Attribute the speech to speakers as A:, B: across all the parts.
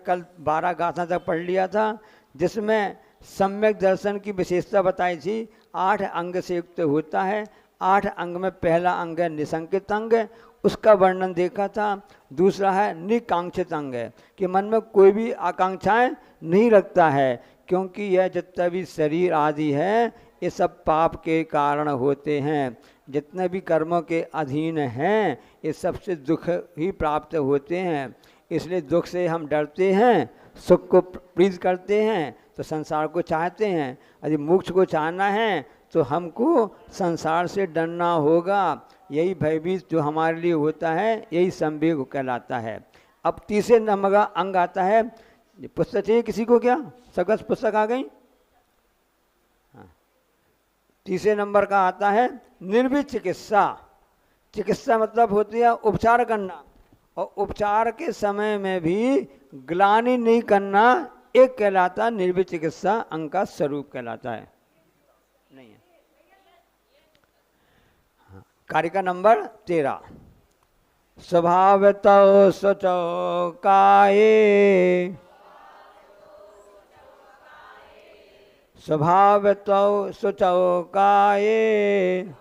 A: कल 12 गाथा तक पढ़ लिया था, जिसमें सम्यक दर्शन की विशेषता बताई थी। 8 अंग से युक्त होता है। 8 अंग में पहला अंग है निसंकित अंग, उसका वर्णन देखा था। दूसरा है निकांक्षित अंग, कि मन में कोई भी आकांक्षाएं नहीं रखता है, क्योंकि यह जितना भी शरीर आदि है ये सब पाप के कारण होते हैं। जितने भी कर्मों के अधीन हैं ये सबसे दुख ही प्राप्त होते हैं। इसलिए दुख से हम डरते हैं, सुख को प्रीत करते हैं तो संसार को चाहते हैं। यदि मोक्ष को चाहना है तो हमको संसार से डरना होगा। यही भयभीत जो हमारे लिए होता है यही संवेग कहलाता है। अब तीसरे नंबर का अंग आता है, पुस्तक चाहिए किसी को? क्या सकस पुस्तक आ गई? हाँ। तीसरे नंबर का आता है निर्विध चिकित्सा। चिकित्सा मतलब होती है उपचार करना, और उपचार के समय में भी ग्लानि नहीं करना एक कहलाता, निर्विध चिकित्सा अंग का स्वरूप कहलाता है। नहीं है। कारिका नंबर 13। स्वभावतो स्वचो काये, स्वभावतो स्वचो काये,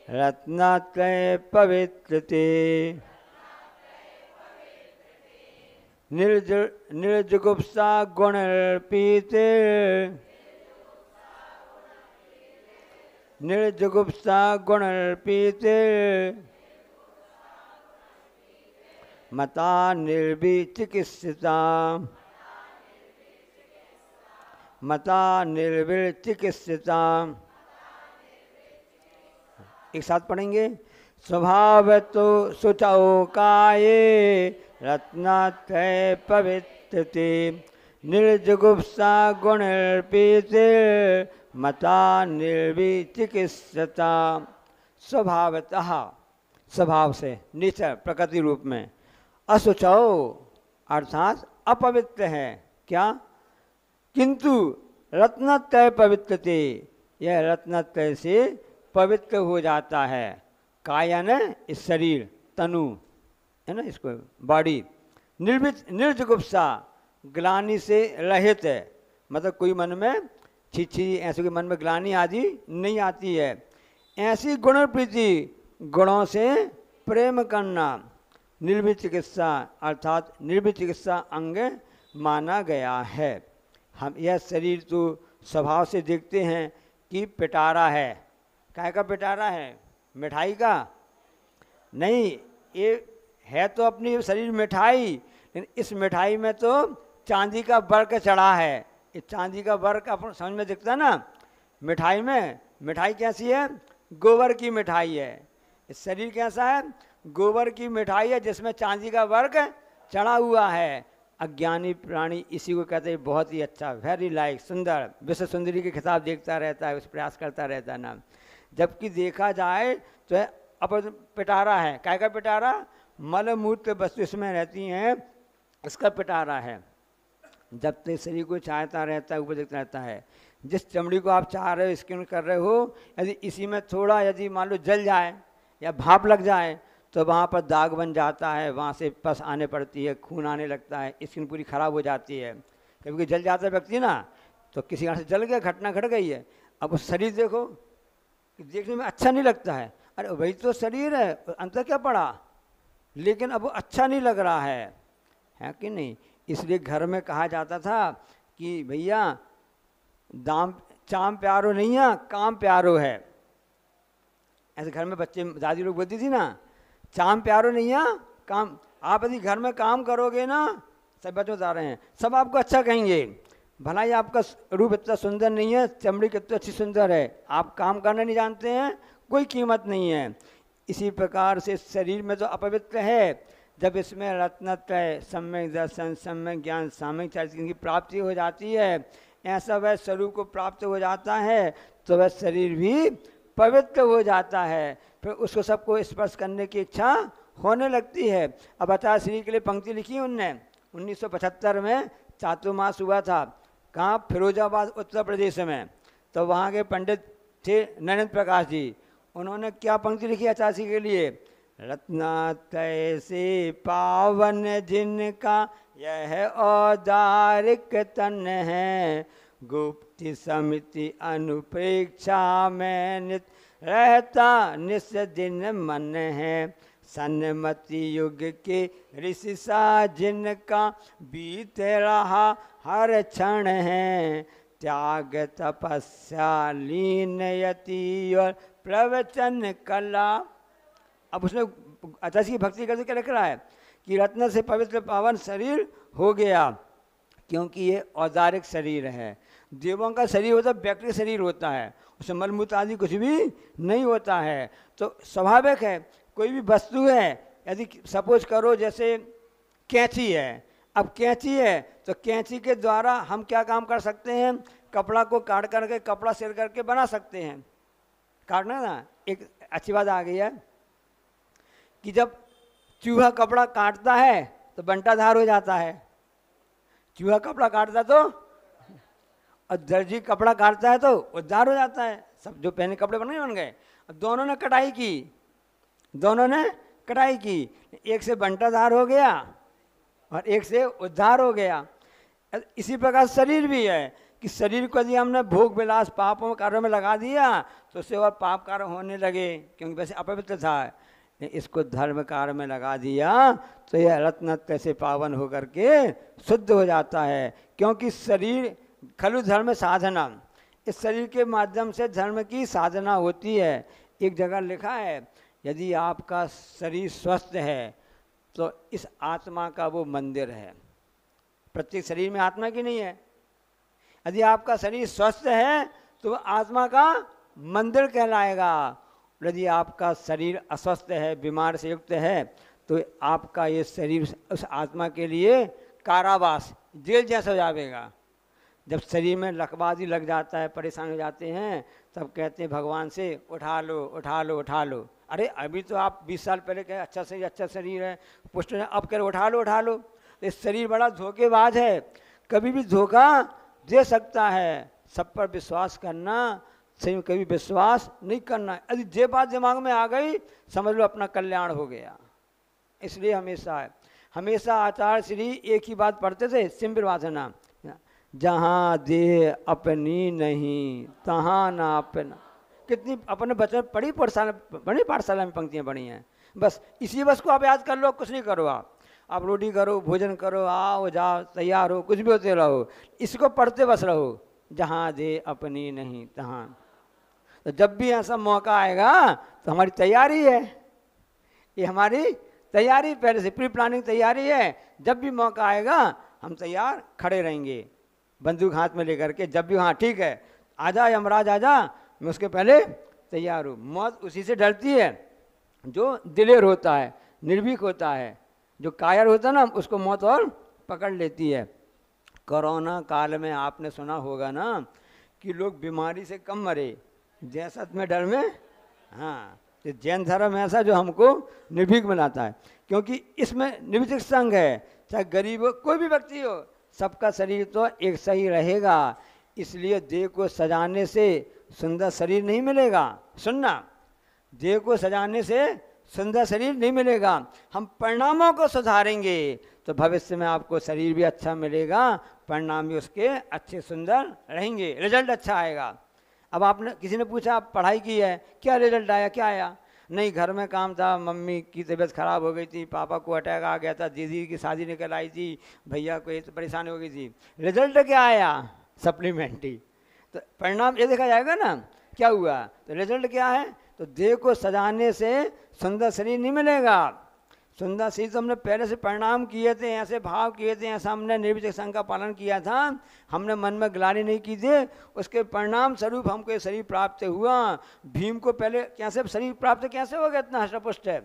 A: रत्नात्रय पवित्रते, निर्जुगुप्सा गुणर्पीते, निर्जुगुप्सा गुणर्पीते, मता निर्विचिकित्सिता, मता निर्विचिकित्सिता। एक साथ पढ़ेंगे। स्वभाव तो सुचौ काये, रत्नात्रय पवित्रते, निर्जुगुप्सा गुणर्पीते, मता निर्विचिकित्सता। स्वभावतः, स्वभाव से, नेचर, प्रकृति रूप में। असुचौ अर्थात अपवित्र है। क्या? किंतु रत्नत्रय पवित्रते, यह रत्नत्रय से पवित्र हो जाता है। कायन इस शरीर, तनु है ना, इसको बॉडी। निर्जुगुप्सा, ग्लानि से रहित है, मतलब कोई मन में छिछी ऐसे कोई मन में ग्लानि आदि नहीं आती है। ऐसी गुण प्रीति, गुणों से प्रेम करना, निर्विध चिकित्सा अर्थात निर्विध चिकित्सा अंग माना गया है। हम यह शरीर तो स्वभाव से देखते हैं कि पिटारा है। काय का पिटारा है? मिठाई का नहीं, ये है तो अपनी शरीर मिठाई, लेकिन इस मिठाई में तो चांदी का वर्क चढ़ा है। इस चांदी का वर्क अपन समझ में दिखता है ना मिठाई में। मिठाई कैसी है? गोबर की मिठाई है। इस शरीर कैसा है? गोबर की मिठाई है जिसमें चांदी का वर्क चढ़ा हुआ है। अज्ञानी प्राणी इसी को कहते हैं बहुत ही अच्छा, वेरी लाइक, सुंदर, विश्व सुंदरी की खिताब देखता रहता है, उस प्रयास करता रहता है ना। जबकि देखा जाए तो अपन पिटारा है। काय का पिटारा? मल मूत्र वस्तु इसमें रहती हैं, इसका पिटारा है। जब तक शरीर को चाहता रहता है, ऊपर देखता रहता है। जिस चमड़ी को आप चाह रहे हो, स्किन कर रहे हो, यदि इसी में थोड़ा यदि मान लो जल जाए या भाप लग जाए तो वहाँ पर दाग बन जाता है, वहाँ से पस आने पड़ती है, खून आने लगता है, स्किन पूरी खराब हो जाती है। कभी जल जाता है व्यक्ति ना, तो किसी कारण से जल गया, घटना घट गई है। अब वो शरीर देखो, देखने में अच्छा नहीं लगता है, अरे वही तो शरीर है, अंतर क्या पड़ा, लेकिन अब वो अच्छा नहीं लग रहा है कि नहीं। इसलिए घर में कहा जाता था कि भैया दाम चाम प्यारो नहीं है, काम प्यारो है। ऐसे घर में बच्चे दादी लोग बोलती थी ना, चाम प्यारो नहीं है, काम। आप यदि घर में काम करोगे ना, सब बच्चे बता रहे हैं, सब आपको अच्छा कहेंगे। भला ही आपका रूप इतना सुंदर नहीं है, चमड़ी कितनी अच्छी सुंदर है, आप काम करना नहीं जानते हैं, कोई कीमत नहीं है। इसी प्रकार से शरीर में जो अपवित्र है, जब इसमें रत्नत्रय, सम्यक दर्शन, सम्यक ज्ञान, सामयिक चरित्र की प्राप्ति हो जाती है, ऐसा वह स्वरूप को प्राप्त हो जाता है, तो वह शरीर भी पवित्र हो जाता है। फिर उसको सबको स्पर्श करने की इच्छा होने लगती है। अब अवतार श्री के लिए पंक्ति लिखी उनने 1975 में चातुर्मास हुआ था। कहाँ? फिरोजाबाद उत्तर प्रदेश में। तो वहाँ के पंडित थे नरेंद्र प्रकाश जी। उन्होंने क्या पंक्ति लिखी आचार्य के लिए? रत्नात्रय से पावन जिनका यह औदारिक तन है, गुप्त समिति अनुप्रेक्षा में नित रहता निस दिन मन है। सन्मति युग के ऋषि सा जिनका बीत रहा हर क्षण है, त्याग तपस्या लीन यति और प्रवचन कला। अब उसने अच्छा की भक्ति करके क्या लिख रहा है कि रत्न से पवित्र पावन शरीर हो गया, क्योंकि ये औदारिक शरीर है। देवों का शरीर होता है, व्यक्ति शरीर होता है, उसमें मलमूत्र आदि कुछ भी नहीं होता है। तो स्वाभाविक है, कोई भी वस्तु है, यदि सपोज करो जैसे कैंची है, अब कैंची है तो कैंची के द्वारा हम क्या काम कर सकते हैं? कपड़ा को काट करके, कपड़ा सिल करके बना सकते हैं। काटना ना, एक अच्छी बात आ गई है कि जब चूहा कपड़ा काटता है तो बंटाधार हो जाता है। चूहा कपड़ा काटता तो, और दर्जी कपड़ा काटता है तो उद्धार हो जाता है। सब जो पहने कपड़े बन गए। दोनों ने कटाई की, दोनों ने कटाई की, एक से बंटाधार हो गया और एक से उद्धार हो गया। इसी प्रकार शरीर भी है कि शरीर को यदि हमने भोग विलास पापों कार्यों में लगा दिया तो उससे और पाप कार्य होने लगे, क्योंकि वैसे अपवित्र था। इसको धर्म कार्य में लगा दिया तो यह रत्नत्रय से पावन होकर के शुद्ध हो जाता है। क्योंकि शरीर खलु धर्म साधना, इस शरीर के माध्यम से धर्म की साधना होती है। एक जगह लिखा है, यदि आपका शरीर स्वस्थ है तो इस आत्मा का वो मंदिर है। प्रत्येक शरीर में आत्मा की नहीं है। यदि आपका शरीर स्वस्थ है तो वह आत्मा का मंदिर कहलाएगा। यदि आपका शरीर अस्वस्थ है, बीमार से युक्त है, तो आपका ये शरीर उस आत्मा के लिए कारावास, जेल जैसा हो जाएगा। जब शरीर में लकवादी लग जाता है, परेशान हो जाते हैं, तब कहते हैं भगवान से उठा लो उठा लो उठा लो। अरे अभी तो आप 20 साल पहले कहे अच्छा शरीर है, पुष्ट है, अब कह उठा लो उठा लो। ये शरीर बड़ा धोखेबाज है, कभी भी धोखा दे सकता है। सब पर विश्वास करना, सही में कभी विश्वास नहीं करना। यदि ये बात दिमाग में आ गई, समझ लो अपना कल्याण हो गया। इसलिए हमेशा आचार्य श्री एक ही बात पढ़ते थे, सिंबिर वासना, जहाँ देह अपनी नहीं तहाँ ना अपना। कितनी अपने बच्चों पढ़ी पाठशाला में पंक्तियाँ पढ़ी हैं। बस इसी बस को आप याद कर लो, कुछ नहीं करो। आप रोटी करो, भोजन करो, आओ जाओ, तैयार हो, कुछ भी होते रहो, इसको पढ़ते बस रहो, जहाँ दे अपनी नहीं तहाँ। तो जब भी ऐसा मौका आएगा तो हमारी तैयारी है, ये हमारी तैयारी पहले से प्री प्लानिंग तैयारी है। जब भी मौका आएगा हम तैयार खड़े रहेंगे, बंदूक हाथ में लेकर के। जब भी हाँ ठीक है, आजा यमराज आजा, मैं उसके पहले तैयार हूँ। मौत उसी से डरती है जो दिलेर होता है, निर्भीक होता है। जो कायर होता है ना, उसको मौत और पकड़ लेती है। कोरोना काल में आपने सुना होगा ना कि लोग बीमारी से कम मरे, जैसा में डर में। हाँ, तो जैन धर्म ऐसा जो हमको निर्भीक बनाता है, क्योंकि इसमें निर्भीक संग है। चाहे गरीब हो, कोई भी व्यक्ति हो, सबका शरीर तो एक सही रहेगा। इसलिए देह को सजाने से सुंदर शरीर नहीं मिलेगा। सुनना, देह को सजाने से सुंदर शरीर नहीं मिलेगा। हम परिणामों को सुधारेंगे तो भविष्य में आपको शरीर भी अच्छा मिलेगा, परिणाम भी उसके अच्छे सुंदर रहेंगे, रिजल्ट अच्छा आएगा। अब आपने किसी ने पूछा आप पढ़ाई की है, क्या रिजल्ट आया, क्या आया? नहीं, घर में काम था, मम्मी की तबीयत खराब हो गई थी, पापा को अटैक आ गया था, दीदी की शादी निकल आई थी, भैया को ये तो परेशानी हो गई थी। रिजल्ट क्या आया? सप्लीमेंट्री। तो परिणाम ये देखा जाएगा ना क्या हुआ। तो रिजल्ट क्या है? तो देह को सजाने से सुंदर शरीर नहीं मिलेगा। सुंदर सी तो हमने पहले से परिणाम किए थे, ऐसे भाव किए थे, ऐसा हमने निर्विचक संघ का पालन किया था, हमने मन में ग्लानि नहीं की थी, उसके परिणाम स्वरूप हमको ये शरीर प्राप्त हुआ। भीम को पहले कैसे शरीर प्राप्त कैसे हो गया, इतना हष्टपुष्ट है,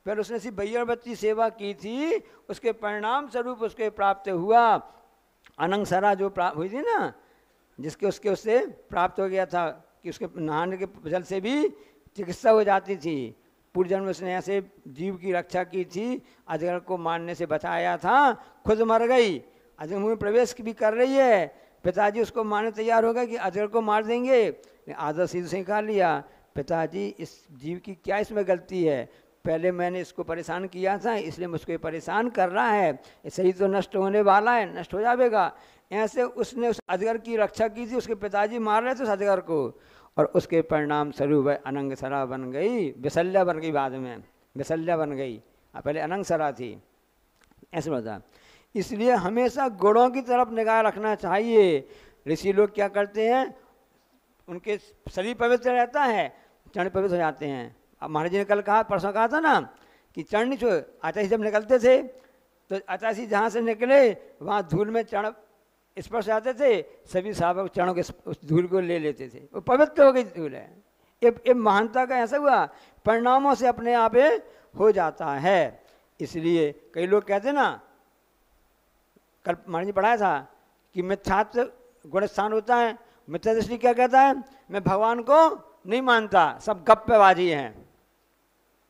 A: पहले उसने सिर्फ बैयरवती सेवा की थी, उसके परिणाम स्वरूप उसके प्राप्त हुआ। अनंगसरा जो प्राप्त हुई थी ना, जिसके उसके उससे प्राप्त हो गया था कि उसके नहाने के जल से भी चिकित्सा हो जाती थी। पूर्व जन्म में उसने ऐसे जीव की रक्षा की थी, अजगर को मारने से बचाया था, खुद मर गई, अजगर मुँह में प्रवेश भी कर रही है, पिताजी उसको मारने तैयार हो गए कि अजगर को मार देंगे, आदर सीध से खा लिया। पिताजी इस जीव की क्या इसमें गलती है, पहले मैंने इसको परेशान किया था इसलिए मुझको ये परेशान कर रहा है, ये शरीर तो नष्ट होने वाला है, नष्ट हो जाएगा। ऐसे उसने उस अजगर की रक्षा की थी, उसके पिताजी मार रहे थे उस अजगर को, और उसके परिणाम स्वरूप अनंगसरा बन गई, विशल्या बन गई, बाद में विशल्या बन गई, पहले अनंगसरा थी, ऐसे बता। इसलिए हमेशा गुणों की तरफ निगाह रखना चाहिए। ऋषि लोग क्या करते हैं, उनके शरीर पवित्र रहता है, चरण पवित्र हो जाते हैं। अब महाराज जी ने कल कहा, परसों कहा था ना कि चरण नहीं छो, आचार्य जब निकलते थे तो आचार्य जहाँ से निकले वहाँ धूल में चरण स्पर्श आते थे, सभी साहब चरणों के उस धूल को ले लेते थे, वो पवित्र हो गई धूल है। ये महानता का ऐसा हुआ, परिणामों से अपने आप हो जाता है। इसलिए कई लोग कहते ना, कल महाराज जी पढ़ाया था कि मिथ्यात्व गुण स्थान होता है, मिथ्या दृष्टि क्या कहता है, मैं भगवान को नहीं मानता, सब गप्पेबाजी हैं,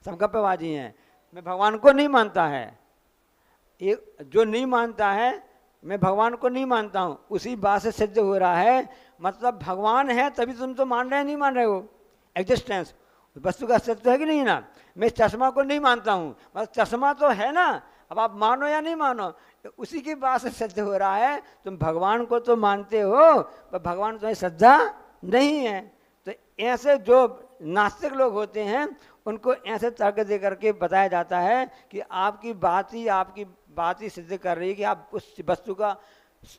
A: सब गप्पेबाजी हैं, मैं भगवान को नहीं मानता है। एक जो नहीं मानता है मैं भगवान को नहीं मानता हूँ, उसी बात से सिद्ध हो रहा है, मतलब भगवान है तभी तुम तो मान रहे हैं, नहीं मान रहे हो, एग्जिस्टेंस वस्तु का अस्तित्व है कि नहीं ना। मैं चश्मा को नहीं मानता हूँ, बस चश्मा तो है ना, अब आप मानो या नहीं मानो, उसी की बात से सिद्ध हो रहा है। तुम भगवान को तो मानते हो पर भगवान तुम्हें श्रद्धा नहीं है। तो ऐसे जो नास्तिक लोग होते हैं उनको ऐसे तर्क दे करके बताया जाता है कि आपकी बात ही सिद्ध कर रही है कि आप उस वस्तु का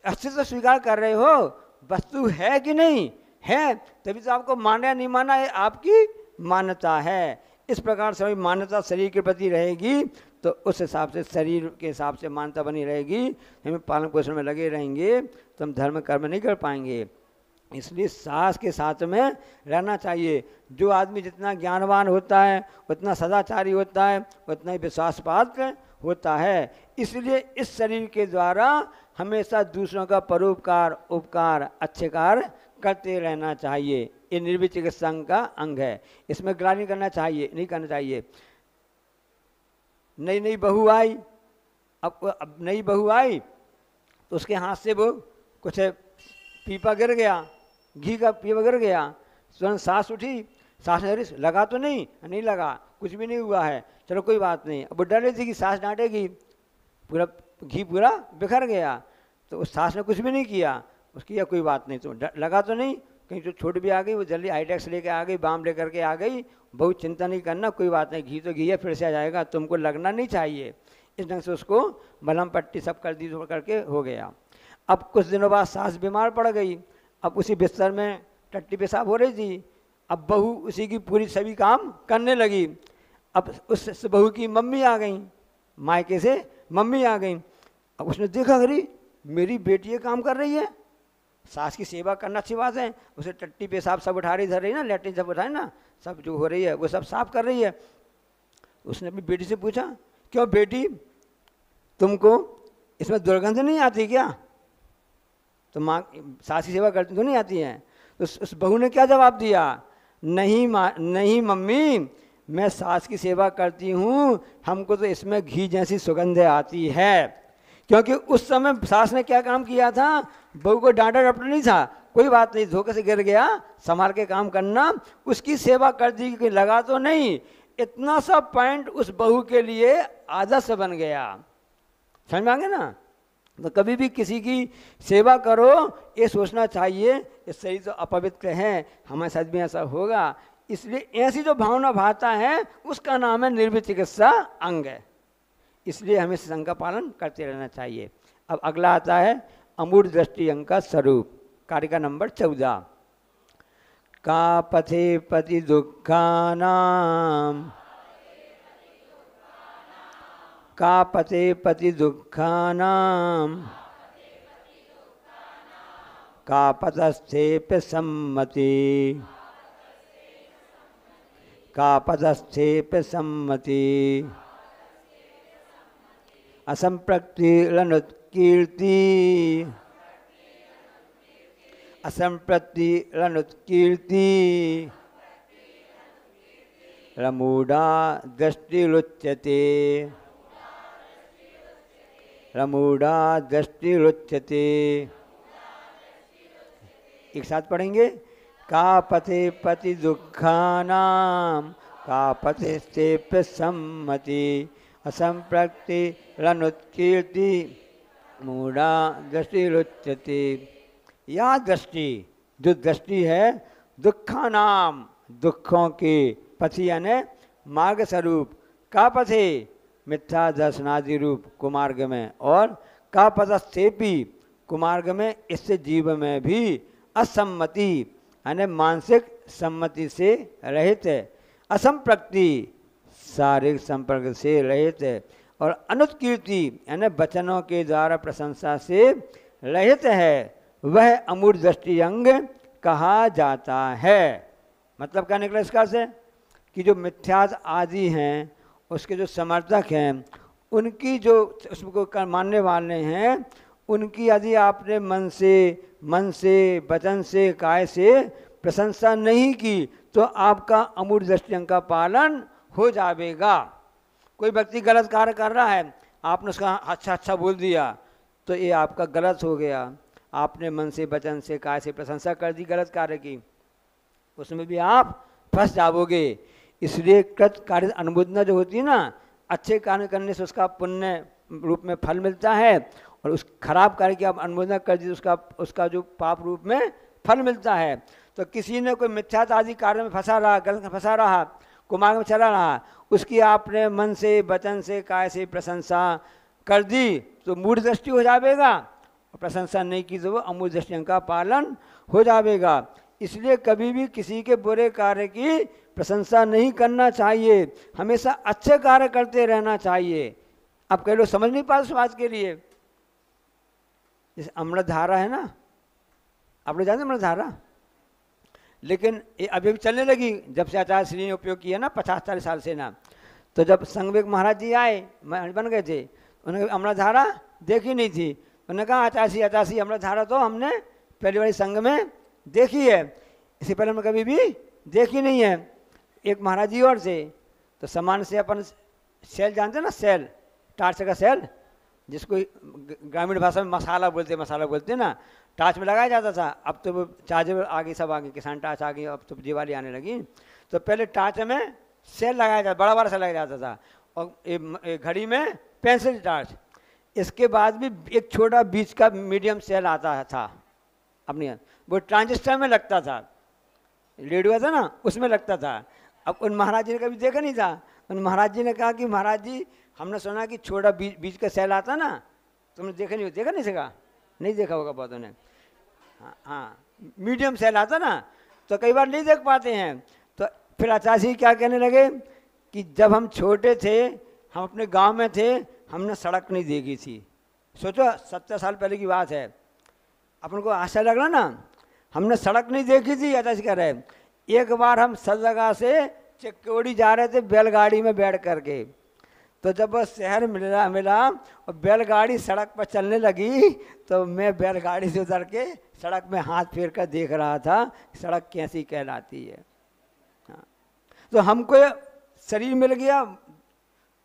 A: अस्तित्व स्वीकार कर रहे हो, वस्तु है कि नहीं है, तभी तो आपको माना या नहीं माना ये आपकी मान्यता है। इस प्रकार से मान्यता शरीर के प्रति रहेगी तो उस हिसाब से शरीर के हिसाब से मान्यता बनी रहेगी, हमें पालन पोषण में लगे रहेंगे तो हम धर्म कर्म नहीं कर पाएंगे। इसलिए सास के साथ में रहना चाहिए। जो आदमी जितना ज्ञानवान होता है, उतना सदाचारी होता है, उतना ही विश्वासपात्र होता है। इसलिए इस शरीर के द्वारा हमेशा दूसरों का परोपकार, उपकार, अच्छे कार्य करते रहना चाहिए। ये निर्विचिक संघ का अंग है, इसमें ग्लानि करना चाहिए नहीं करना चाहिए। नई नई बहू आई, अब नई बहू आई तो उसके हाथ से वो कुछ पीपा गिर गया, घी का पीपा गिर गया, तुरंत सांस उठी, सांस लगा तो नहीं लगा, कुछ भी नहीं हुआ है, चलो कोई बात नहीं। अब वो डर रही थी कि सांस डांटेगी, पूरा घी पूरा बिखर गया, तो उस सांस ने कुछ भी नहीं किया, उसकी या कोई बात नहीं, तो लगा तो नहीं, कहीं तो छूट भी आ गई, वो जल्दी आईडेक्स लेके आ गई, बाम लेकर के आ गई, बहुत चिंता नहीं करना, कोई बात नहीं, घी तो घी है, फिर से आ जाएगा, तुमको लगना नहीं चाहिए। इस ढंग से उसको मलहम पट्टी सब कर दी, करके हो गया। अब कुछ दिनों बाद सास बीमार पड़ गई, अब उसी बिस्तर में टट्टी पेशाब हो रही थी, अब बहू उसी की पूरी सभी काम करने लगी। अब उस बहू की मम्मी आ गई, मायके से मम्मी आ गई। अब उसने देखा अरे मेरी बेटी ये काम कर रही है, सास की सेवा करना अच्छी बात है, उसे टट्टी पेशाब सब उठा रही, धर रही ना, लेटरिन सब उठाए ना, सब जो हो रही है वो सब साफ कर रही है। उसने अपनी बेटी से पूछा, क्यों बेटी तुमको इसमें दुर्गंध नहीं आती क्या, तो माँ सास की सेवा करती तो नहीं आती है। तो उस बहू ने क्या जवाब दिया, नहीं मम्मी, मैं सास की सेवा करती हूँ, हमको तो इसमें घी जैसी सुगंध आती है। क्योंकि उस समय सास ने क्या काम किया था, बहू को डांटा डपटा नहीं था, कोई बात नहीं, धोखे से गिर गया, संभाल के काम करना, उसकी सेवा कर दी, कि लगा तो नहीं। इतना सा पॉइंट उस बहू के लिए आदर्श बन गया। समझ में आ गया ना। तो कभी भी किसी की सेवा करो ये सोचना चाहिए ये शरीर तो अपवित्र है, हमारे साथ भी ऐसा होगा। इसलिए ऐसी जो भावना भाता है उसका नाम है निर्विचिकित्सा अंग है। इसलिए हमें संघ का पालन करते रहना चाहिए। अब अगला आता है अमूढ़ दृष्टि अंग का स्वरूप, कारिका नंबर 14। का पथे पति दुखानाम कापते पति दुःखानां कापतस्थेप्य सम्मति कापतस्थेप्य सम्मति असंप्रक्तिरनुत्कीर्ति असंप्रक्तिरनुत्कीर्ति रमूढ़ा दृष्टिरुच्यते रमूढ़ा दृष्टिरुच्यते। एक साथ पढ़ेंगे। कापते पति दुःखानां कापते सम्मति असंप्रक्तिरनुत्कीर्ति मूढ़ा दृष्टिरुच्यते। यह दृष्टि जो दृष्टि है दुःखानाम दुखों के पथि यानी मार्ग स्वरूप, का पथे मिथ्या दर्शनादि रूप कुमार्ग में, और का पथस्थेपी कुमार्ग में, इससे जीव में भी असम्मति यानी मानसिक सम्मति से रहित है, असंप्रक्ति शारीरिक संपर्क से रहित है, और अनुत्कीर्ति यानी वचनों के द्वारा प्रशंसा से रहित है, वह अमूढ़ दृष्टि अंग कहा जाता है। मतलब क्या निकला इसका से कि जो मिथ्यात आदि हैं उसके जो समर्थक हैं, उनकी जो उसको मानने वाले हैं, उनकी यदि आपने मन से वचन से काय से प्रशंसा नहीं की तो आपका अमूढ़ दृष्टि अंग का पालन हो जाएगा। कोई व्यक्ति गलत कार्य कर रहा है, आपने उसका अच्छा बोल दिया तो ये आपका गलत हो गया। आपने मन से वचन से काय से प्रशंसा कर दी गलत कार्य की, उसमें भी आप फंस जाओगे। इसलिए कृत कार्य अनुमोदना जो होती है ना, अच्छे कार्य करने से उसका पुण्य रूप में फल मिलता है, और उस खराब कार्य की आप अनुमोदना कर दी उसका जो पाप रूप में फल मिलता है। तो किसी ने कोई मिथ्यात आदि कार्य में फंसा रहा, गलत में फंसा रहा, कुमार्ग में चला रहा, उसकी आपने मन से वचन से काय से प्रशंसा कर दी तो मूढ़ दृष्टि हो जाएगा, और प्रशंसा नहीं की तो वो अमूढ़ दृष्टि का पालन हो जाएगा। इसलिए कभी भी किसी के बुरे कार्य की प्रशंसा नहीं करना चाहिए, हमेशा अच्छे कार्य करते रहना चाहिए। अब कई लोग समझ नहीं पाते इस बात के लिए। जैसे अमृतधारा है ना, आप लोग जानते हैं अमृतधारा, लेकिन ये अभी भी चलने लगी जब से आचार्य श्री ने उपयोग किया ना 50-40 साल से ना। तो जब संगवेग महाराज जी आए बन गए थे, उन्होंने अमृतधारा देखी नहीं थी। उन्होंने कहा आचार्य श्री अमृतधारा तो हमने पहली बार संघ में देखी है, इससे पहले हमने कभी भी देखी नहीं है। एक महाराज जी और से तो सामान से अपन सेल जानते ना, सेल टार्च का सेल, जिसको ग्रामीण भाषा में मसाला बोलते ना, टार्च में लगाया जाता था। अब तो वो चार्जेबल आ गई, सब आ गई, किसान टार्च आ गई, अब तो दिवाली आने लगी। तो पहले टार्च में सेल लगाया जाता, बड़ा बड़ा सा लगाया जाता था, और घड़ी में पेंसिल टार्च। इसके बाद भी एक छोटा बीच का मीडियम सेल आता था अपनी, वो ट्रांजिस्टर में लगता था, रेडियो था ना उसमें लगता था। अब उन महाराज जी ने कभी देखा नहीं था। उन महाराज जी ने कहा कि महाराज जी हमने सुना कि छोटा बीच का सेल आता ना, तुमने देखा नहीं सका, नहीं देखा होगा बहुतों ने। हाँ मीडियम सेल आता ना, तो कई बार नहीं देख पाते हैं। तो फिर आचार्य जी क्या कहने लगे कि जब हम छोटे थे, हम अपने गांव में थे, हमने सड़क नहीं देखी थी। सोचो 70 साल पहले की बात है, अपन को आशा लग रहा ना, हमने सड़क नहीं देखी थी। आचार्य कह रहे एक बार हम सब जगह से चिक्कोड़ी जा रहे थे बैलगाड़ी में बैठ करके, तो जब वह शहर मिला और बैलगाड़ी सड़क पर चलने लगी, तो मैं बैलगाड़ी से उतर के सड़क में हाथ फेर कर देख रहा था सड़क कैसी कहलाती है। हाँ। तो हमको शरीर मिल गया,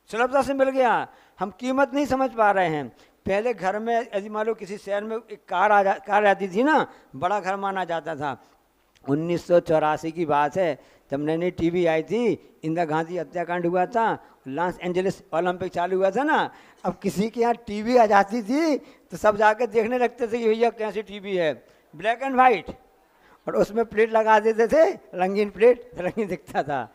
A: सुलभता से मिल गया, हम कीमत नहीं समझ पा रहे हैं। पहले घर में यदि मान लो किसी शहर में एक कार आती थी ना, बड़ा घर माना जाता था। 1984 की बात है, जब नई नई टीवी आई थी, इंदिरा गांधी हत्याकांड हुआ था, लॉस एंजलिस ओलंपिक चालू हुआ था ना। अब किसी के यहाँ टीवी आ जाती थी तो सब जाकर देखने लगते थे कि भैया कैसी टीवी है, ब्लैक एंड वाइट, और उसमें प्लेट लगा देते थे, रंगीन प्लेट, रंगीन दिखता था।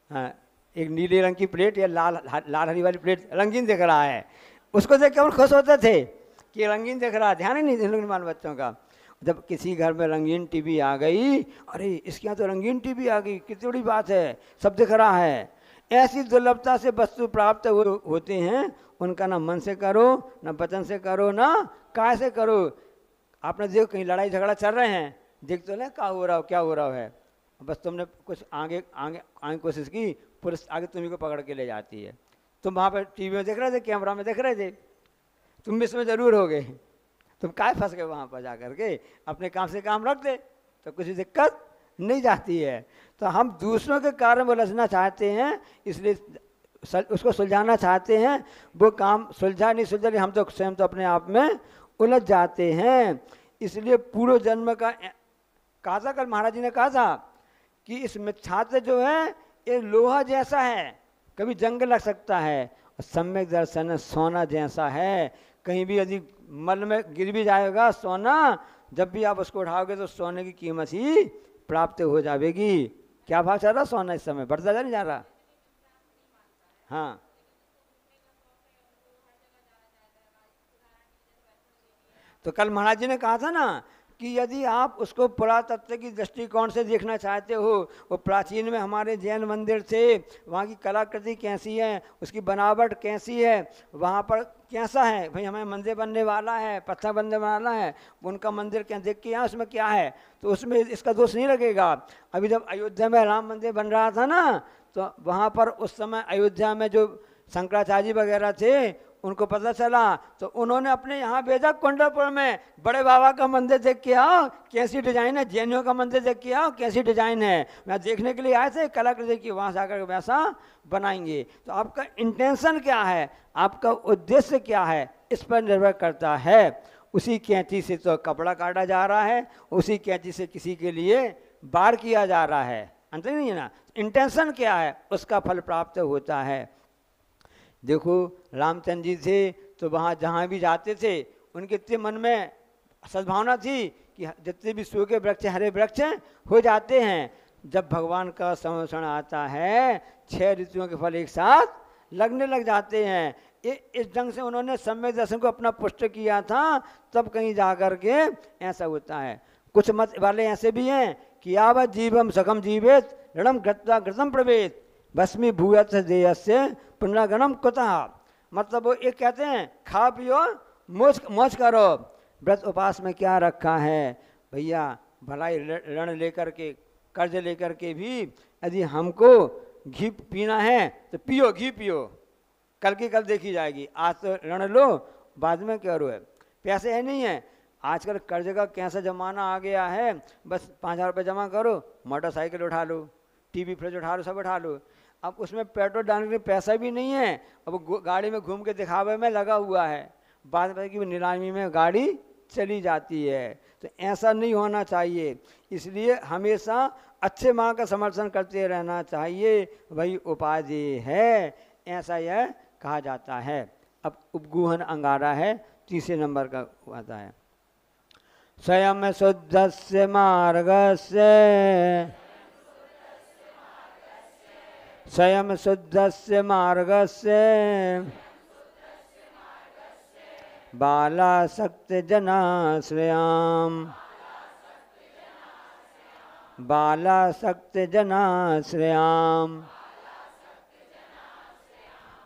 A: हाँ, एक नीले रंग की प्लेट या लाल हरी वाली प्लेट, रंगीन दिख रहा है, उसको देख के हम खुश होते थे कि रंगीन दिख रहा है। ध्यान ही नहीं मान बच्चों का। जब किसी घर में रंगीन टीवी आ गई, अरे इसके यहाँ तो रंगीन टीवी आ गई, कितनी बड़ी बात है, सब दिख रहा है। ऐसी दुर्लभता से वस्तु प्राप्त होते हैं, उनका ना मन से करो, ना वचन से करो, ना काय से करो। आपने देखो कहीं लड़ाई झगड़ा चल रहे हैं, देख तो ले क्या हो रहा हो, क्या हो रहा है, बस तुमने कुछ आगे आगे आगे कोशिश की, पुलिस आगे तुम्ही को पकड़ के ले जाती है। तुम वहाँ पर टीवी में देख रहे थे, कैमरा में देख रहे थे, तुम भी इसमें ज़रूर हो गए, तुम काय फंस गए वहाँ पर जा कर के, अपने काम से काम रख दे तो कुछ दिक्कत नहीं जाती है। तो हम दूसरों के कारण में उलझना चाहते हैं, इसलिए उसको सुलझाना चाहते हैं, वो काम सुलझा नहीं सुलझा नहीं, हम तो स्वयं तो अपने आप में उलझ जाते हैं। इसलिए पूर्व जन्म का कहा था, कल महाराज जी ने कहा था कि इस मिथ्यात्व जो है ये लोहा जैसा है, कभी जंग लग सकता है, और सम्यक दर्शन सोना जैसा है, कहीं भी यदि मल में गिर भी जाएगा सोना, जब भी आप उसको उठाओगे तो सोने की कीमत ही प्राप्त हो जाएगी। क्या भाव चल रहा सोना इस समय, बढ़ता जा नहीं जा रहा? हाँ, तो कल महाराज जी ने कहा था ना कि यदि आप उसको पुरातत्व की दृष्टिकोण से देखना चाहते हो, वो प्राचीन में हमारे जैन मंदिर थे, वहाँ की कलाकृति कैसी है, उसकी बनावट कैसी है, वहाँ पर कैसा है, भाई हमें मंदिर बनने वाला है, पत्थर बनने वाला है, उनका मंदिर क्या देख के यहाँ उसमें क्या है, तो उसमें इसका दोष नहीं लगेगा। अभी जब अयोध्या में राम मंदिर बन रहा था ना, तो वहाँ पर उस समय अयोध्या में जो शंकराचार्य वगैरह थे उनको पता चला, तो उन्होंने अपने यहाँ भेजा कुंडलपुर में बड़े बाबा का मंदिर देख के आओ कैसी डिजाइन है, जैनियों का मंदिर देख के आओ कैसी डिजाइन है, मैं देखने के लिए आए थे कलाकृति की, वहाँ जाकर वैसा बनाएंगे। तो आपका इंटेंशन क्या है, आपका उद्देश्य क्या है, इस पर निर्भर करता है। उसी कैंची से तो कपड़ा काटा जा रहा है, उसी कैंची से किसी के लिए बार किया जा रहा है, अंतर नहीं है ना। इंटेंशन क्या है, उसका फल प्राप्त होता है। देखो रामचंद्र जी थे तो वहाँ जहाँ भी जाते थे उनके इतने मन में सद्भावना थी कि जितने भी सूखे वृक्ष हरे वृक्ष हो जाते हैं। जब भगवान का संवत्सरण आता है 6 ऋतुओं के फल एक साथ लगने लग जाते हैं। इस ढंग से उन्होंने सम्यक दर्शन को अपना पुष्ट किया था, तब कहीं जा कर के ऐसा होता है। कुछ मत वाले ऐसे भी हैं कि यावत जीवम सखम जीवेत ऋणम घृत्वा घृतम प्रवेत भस्मी भूयत देयस्य पुनर्गणम कुतः। मतलब वो एक कहते हैं खा पियो मौज मौज करो। व्रत उपास में क्या रखा है भैया, भलाई ऋण लेकर के कर्ज लेकर के भी यदि हमको घी पीना है तो पियो, घी पियो, कल की कल देखी जाएगी। आज तो ऋण लो, बाद में क्या रो है, पैसे है नहीं है। आजकल कर्ज का कैसा ज़माना आ गया है, बस 5,000 रुपये जमा करो, मोटरसाइकिल उठा लो, टीवी फ्रिज उठा लो, सब उठा लो। अब उसमें पेट्रोल डालने के लिए पैसा भी नहीं है, अब गाड़ी में घूम के दिखावे में लगा हुआ है, बाद में कि नीलामी में गाड़ी चली जाती है। तो ऐसा नहीं होना चाहिए, इसलिए हमेशा अच्छे माँ का समर्थन करते रहना चाहिए, वही उपाधि है, ऐसा यह कहा जाता है। अब उपगूहन अंगारा है, 3 नंबर का आता है। स्वयं शुद्धस्य मार्गस्य स्वयं शुद्धस्य मार्गस्य बालासक्त जनाश्रयाम बालासक्त जनाश्रयाम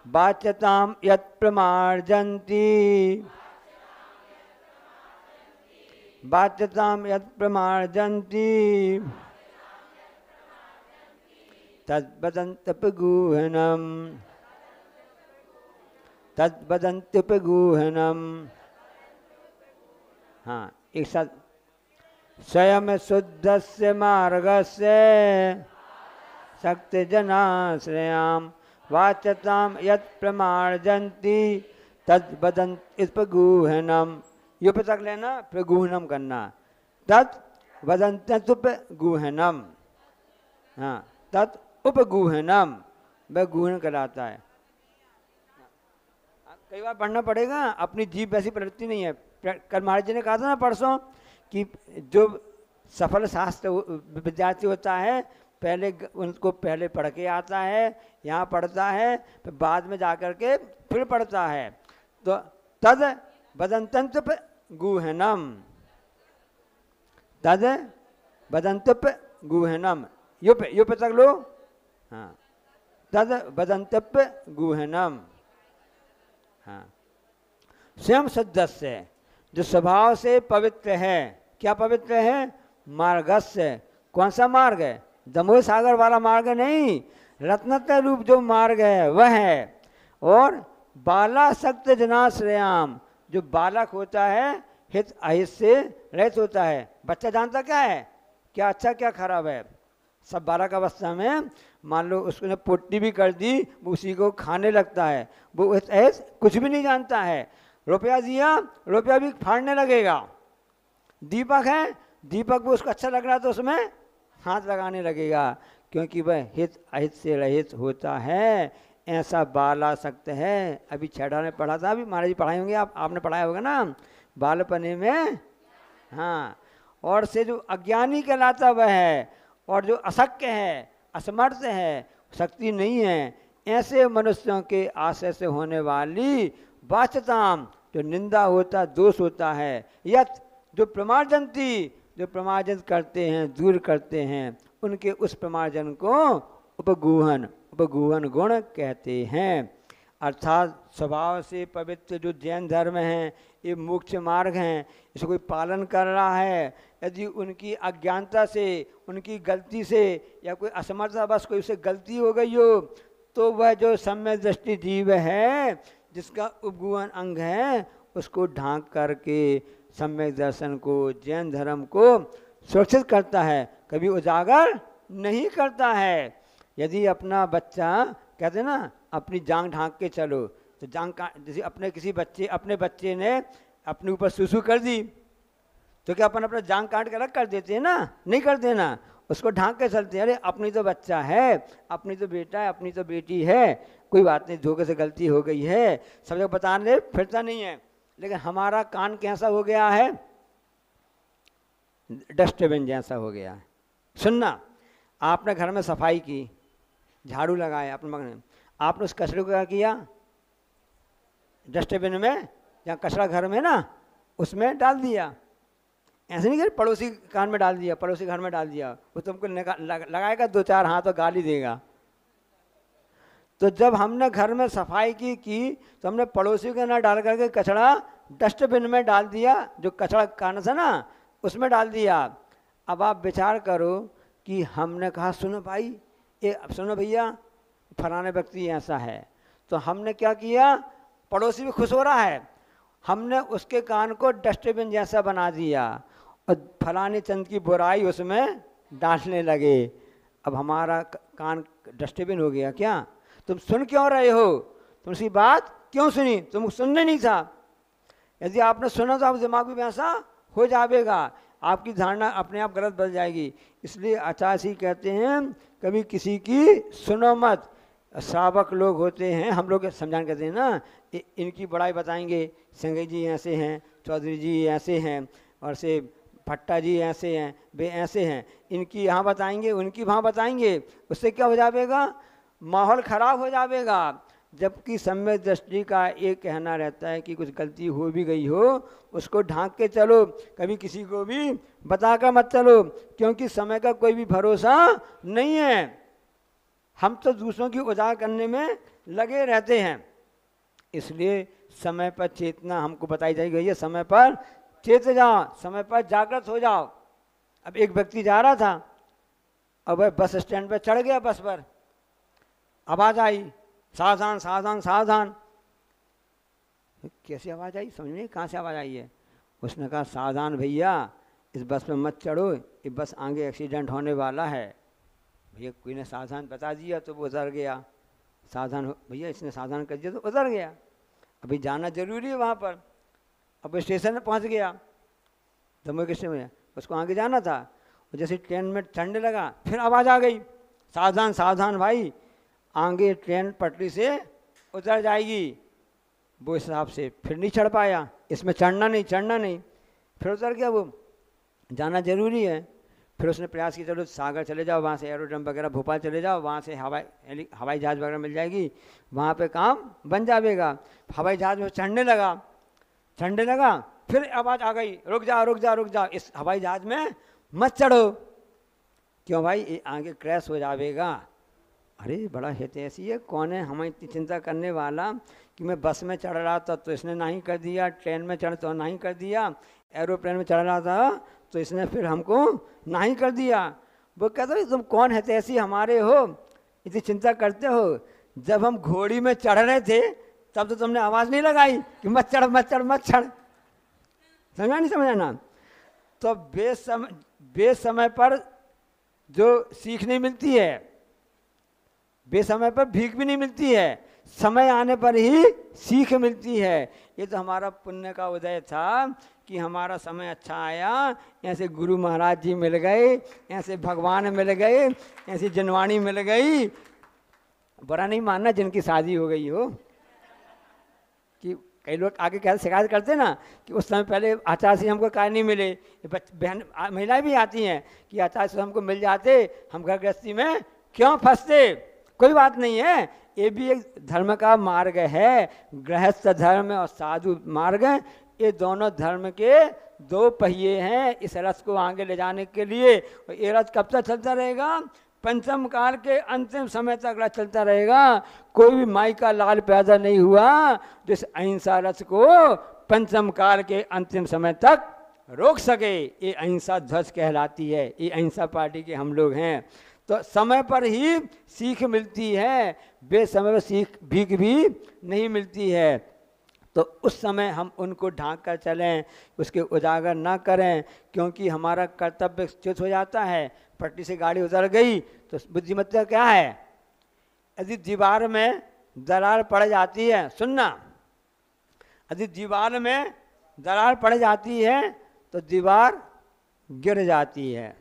A: वाच्यताम यत् प्रमार्जन्ति वाच्यताम यत् प्रमार्जन्ति तद्वदन्त्यपगूहनम् तद्वदन्त्यपगूहनम्। हाँ, एक साथ। स्वयं शुद्धस्य मार्गस्य शक्तिजनाश्रयाम वाच्यताम यत् प्रमार्जन्ति तद्वदन्त्यपगूहनम्। यो पे तक लेना, प्रगूहनम करना, तद्वदन्त्यपगूहनम। हाँ, तत् उपगूहनम, वह गूहन कराता है। कई बार पढ़ना पड़ेगा, अपनी जीभ वैसी प्रवृत्ति नहीं है। कल महाराज जी ने कहा था ना परसों कि जो सफल शास्त्र विद्यार्थी होता है, पहले उनको पहले पढ़ के आता है, यहाँ पढ़ता है, फिर बाद में जाकर के फिर पढ़ता है। तो तद बदंतप गुहनम, तद बदंतप गुहनम, यो पे तक लो। हाँ, तद वदंतव्य गुहनम। हाँ, स्वयं सदस्य जो स्वभाव से पवित्र है, क्या पवित्र है? मार्गस्य। कौन सा मार्ग है? दमोह सागर वाला मार्ग नहीं, रत्नत्र रूप जो मार्ग है वह है। और बालासक्त जनाश्रयाम, जो बालक होता है हित अहित से रहित होता है। बच्चा जानता क्या है, क्या अच्छा क्या खराब है। सब बालक अवस्था में मान लो उसने पोटी भी कर दी, वो उसी को खाने लगता है, वो हित अहित कुछ भी नहीं जानता है। रुपया दिया, रुपया भी फाड़ने लगेगा। दीपक है, दीपक भी उसको अच्छा लग रहा है तो उसमें हाथ लगाने लगेगा, क्योंकि वह हित अहित से रहित होता है। ऐसा बालासक्त है। अभी छठा में पढ़ा था, अभी महाराज जी पढ़ाए होंगे, आपने पढ़ाया होगा ना, बालपने में। हाँ, और से जो अज्ञानी कहलाता वह है, और जो अशक्य है, असमर्थ है, शक्ति नहीं है, ऐसे मनुष्यों के आशय से होने वाली वाच्यताम, जो निंदा होता, दोष होता है। यत, जो प्रमार्जनती, जो प्रमार्जन करते हैं, दूर करते हैं, उनके उस प्रमार्जन को उपगूहन, उपगूहन गुण कहते हैं। अर्थात स्वभाव से पवित्र जो जैन धर्म हैं, ये मोक्ष मार्ग हैं, इसको कोई पालन कर रहा है, यदि उनकी अज्ञानता से, उनकी गलती से, या कोई असमर्थता बस कोई उससे गलती हो गई हो, तो वह जो सम्यक दृष्टि जीव है, जिसका उपगुहन अंग है, उसको ढांक करके सम्यक दर्शन को, जैन धर्म को सुरक्षित करता है, कभी उजागर नहीं करता है। यदि अपना बच्चा, कहते ना अपनी जांग ढांक के चलो, तो जांग का जैसे अपने बच्चे ने अपने ऊपर सुसु कर दी, तो क्या अपन अपना जांग काट के अलग कर देते हैं ना? नहीं करते ना, उसको ढांक के चलते हैं। अरे अपनी तो बच्चा है, अपनी तो बेटा है, अपनी तो बेटी है, कोई बात नहीं, धोखे से गलती हो गई है, सब जगह बताने फिरता नहीं है। लेकिन हमारा कान कैसा हो गया है? डस्टबिन जैसा हो गया है। सुनना, आपने घर में सफाई की, झाड़ू लगाया अपने मगने, आपने उस कचरे को क्या किया? डस्टबिन में, जहाँ कचरा घर में ना, उसमें डाल दिया। ऐसे नहीं कि पड़ोसी कान में डाल दिया, पड़ोसी घर में डाल दिया, वो तुमको लगाएगा 2-4 हाथ और गाली देगा। तो जब हमने घर में सफाई की तो हमने पड़ोसी के ना डाल करके कचरा डस्टबिन में डाल दिया, जो कचरा कान था ना उसमें डाल दिया। अब आप विचार करो कि हमने कहा सुनो भाई, सुनो भैया, फलाने व्यक्ति ऐसा है, तो हमने क्या किया? पड़ोसी भी खुश हो रहा है, हमने उसके कान को डस्टबिन जैसा बना दिया और फलाने चंद की बुराई उसमें डालने लगे। अब हमारा कान डस्टबिन हो गया क्या? तुम सुन क्यों रहे हो? तुम उसकी बात क्यों सुनी? तुम सुनने नहीं था। यदि आपने सुना तो आप दिमाग में वैसा हो जाएगा, आपकी धारणा अपने आप गलत बन जाएगी। इसलिए आचार्य कहते हैं कभी किसी की सुनो मत। श्रावक लोग होते हैं, हम लोग समझाने कहते हैं ना, इनकी बड़ाई बताएंगे, संजय जी ऐसे हैं, चौधरी जी ऐसे हैं, और से भट्टा जी ऐसे हैं, वे ऐसे हैं, इनकी यहाँ बताएंगे, उनकी वहाँ बताएंगे, उससे क्या हो जाएगा? माहौल खराब हो जाएगा। जबकि सम्यक दृष्टि का एक कहना रहता है कि कुछ गलती हो भी गई हो, उसको ढांक के चलो, कभी किसी को भी बताकर मत चलो, क्योंकि समय का कोई भी भरोसा नहीं है। हम तो दूसरों की उजागर करने में लगे रहते हैं। इसलिए समय पर चेतना हमको बताई जाएगी, भैया समय पर चेत जाओ, समय पर जागृत हो जाओ। अब एक व्यक्ति जा रहा था, अब वह बस स्टैंड पर चढ़ गया, बस पर आवाज़ आई, सावधान सावधान सावधान। कैसी आवाज़ आई? समझ में कहाँ से आवाज़ आई है? उसने कहा सावधान भैया, इस बस में मत चढ़ो, ये बस आगे एक्सीडेंट होने वाला है। भैया कोई ने सावधान बता दिया तो वो उतर गया। सावधान हो भैया, इसने सावधान कर दिया तो उतर गया। अभी जाना जरूरी है वहाँ पर। अब वो स्टेशन में पहुँच गया, दमोह के स्टेशन में, उसको आगे जाना था। और जैसे ट्रेन में चढ़ने लगा, फिर आवाज़ आ गई, सावधान सावधान भाई, आगे ट्रेन पटरी से उतर जाएगी। वो हिसाब से फिर नहीं चढ़ पाया, इसमें चढ़ना नहीं चढ़ना नहीं, फिर उतर गया। वो जाना जरूरी है। फिर उसने प्रयास किया, चलो सागर चले जाओ, वहाँ से एरोड्रम वगैरह भोपाल चले जाओ, वहाँ से हवाई जहाज़ वगैरह मिल जाएगी, वहाँ पे काम बन जाएगा। हवाई जहाज़ में चढ़ने लगा, फिर आवाज़ आ गई, रुक जाओ रुक जाओ रुक जाओ, इस हवाई जहाज़ में मत चढ़ो। क्यों भाई? ये आगे क्रैश हो जाएगा। अरे बड़ा हितैषी है, कौन है हमें इतनी चिंता करने वाला कि मैं बस में चढ़ रहा था तो इसने नहीं कर दिया, ट्रेन में चढ़ तो नहीं कर दिया, एरोप्लेन में चढ़ रहा था तो इसने फिर हमको नहीं कर दिया। वो कहता है तुम कौन हितैषी हमारे हो, इतनी चिंता करते हो। जब हम घोड़ी में चढ़ रहे थे तब तो तुमने आवाज़ नहीं लगाई कि मत चढ़ मत चढ़ मत चढ़। समझा नहीं समझा ना? तो बेसमय पर जो सीख नहीं मिलती है, बेसमय पर भीख भी नहीं मिलती है, समय आने पर ही सीख मिलती है। ये तो हमारा पुण्य का उदय था कि हमारा समय अच्छा आया, ऐसे गुरु महाराज जी मिल गए, ऐसे भगवान मिल गए, ऐसी जनवाणी मिल गई। बुरा नहीं मानना जिनकी शादी हो गई हो, कि कई लोग आगे क्या शिकायत करते ना कि उस समय पहले आचार्य से हमको काय नहीं मिले। बहन महिलाएं भी आती हैं कि आचार्य से हमको मिल जाते, हम घर गृहस्थी में क्यों फंसते। कोई बात नहीं है, ये भी एक धर्म का मार्ग है। गृहस्थ धर्म और साधु मार्ग, ये दोनों धर्म के दो पहिए हैं इस रथ को आगे ले जाने के लिए। ये रथ कब तक चलता रहेगा? पंचम काल के अंतिम समय तक रथ चलता रहेगा। कोई भी माई का लाल पैदा नहीं हुआ जिस अहिंसा रथ को पंचम काल के अंतिम समय तक रोक सके। ये अहिंसा ध्वज कहलाती है, ये अहिंसा पार्टी के हम लोग हैं। तो समय पर ही सीख मिलती है, बेसमय पर सीख भीख भी नहीं मिलती है। तो उस समय हम उनको ढांक कर चलें, उसके उजागर ना करें, क्योंकि हमारा कर्तव्य च्युत हो जाता है। पट्टी से गाड़ी उतर गई तो बुद्धिमत्ता क्या है? यदि दीवार में दरार पड़ जाती है, सुनना, यदि दीवार में दरार पड़ जाती है तो दीवार गिर जाती है।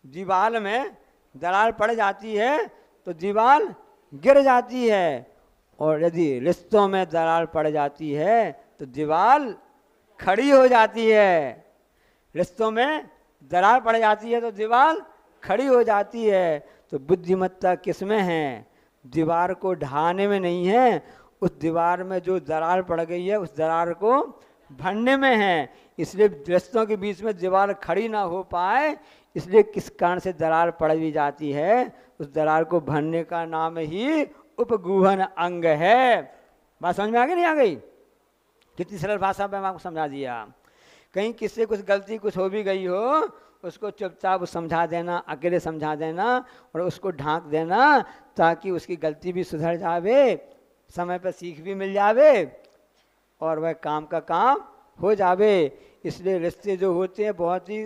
A: दीवार में दरार पड़ जाती है तो दीवार गिर जाती है। और यदि रिश्तों में दरार पड़ जाती है तो दीवार खड़ी हो जाती है। रिश्तों में दरार पड़ जाती है तो दीवार खड़ी हो जाती है। तो बुद्धिमत्ता किस में है? दीवार को ढाने में नहीं है, उस दीवार में जो दरार पड़ गई है उस दरार को भरने में है। इसलिए रिश्तों के बीच में दीवार खड़ी ना हो पाए, इसलिए किस कारण से दरार पड़ भी जाती है, उस दरार को भरने का नाम ही उपगूहन अंग है। बात समझ में आ गई नहीं आ गई? कितनी सरल भाषा में आपको समझा दिया। कहीं किससे कुछ गलती कुछ हो भी गई हो, उसको चुपचाप समझा देना, अकेले समझा देना और उसको ढांक देना, ताकि उसकी गलती भी सुधर जावे, समय पर सीख भी मिल जावे और वह काम का काम हो जावे। इसलिए रिश्ते जो होते हैं बहुत ही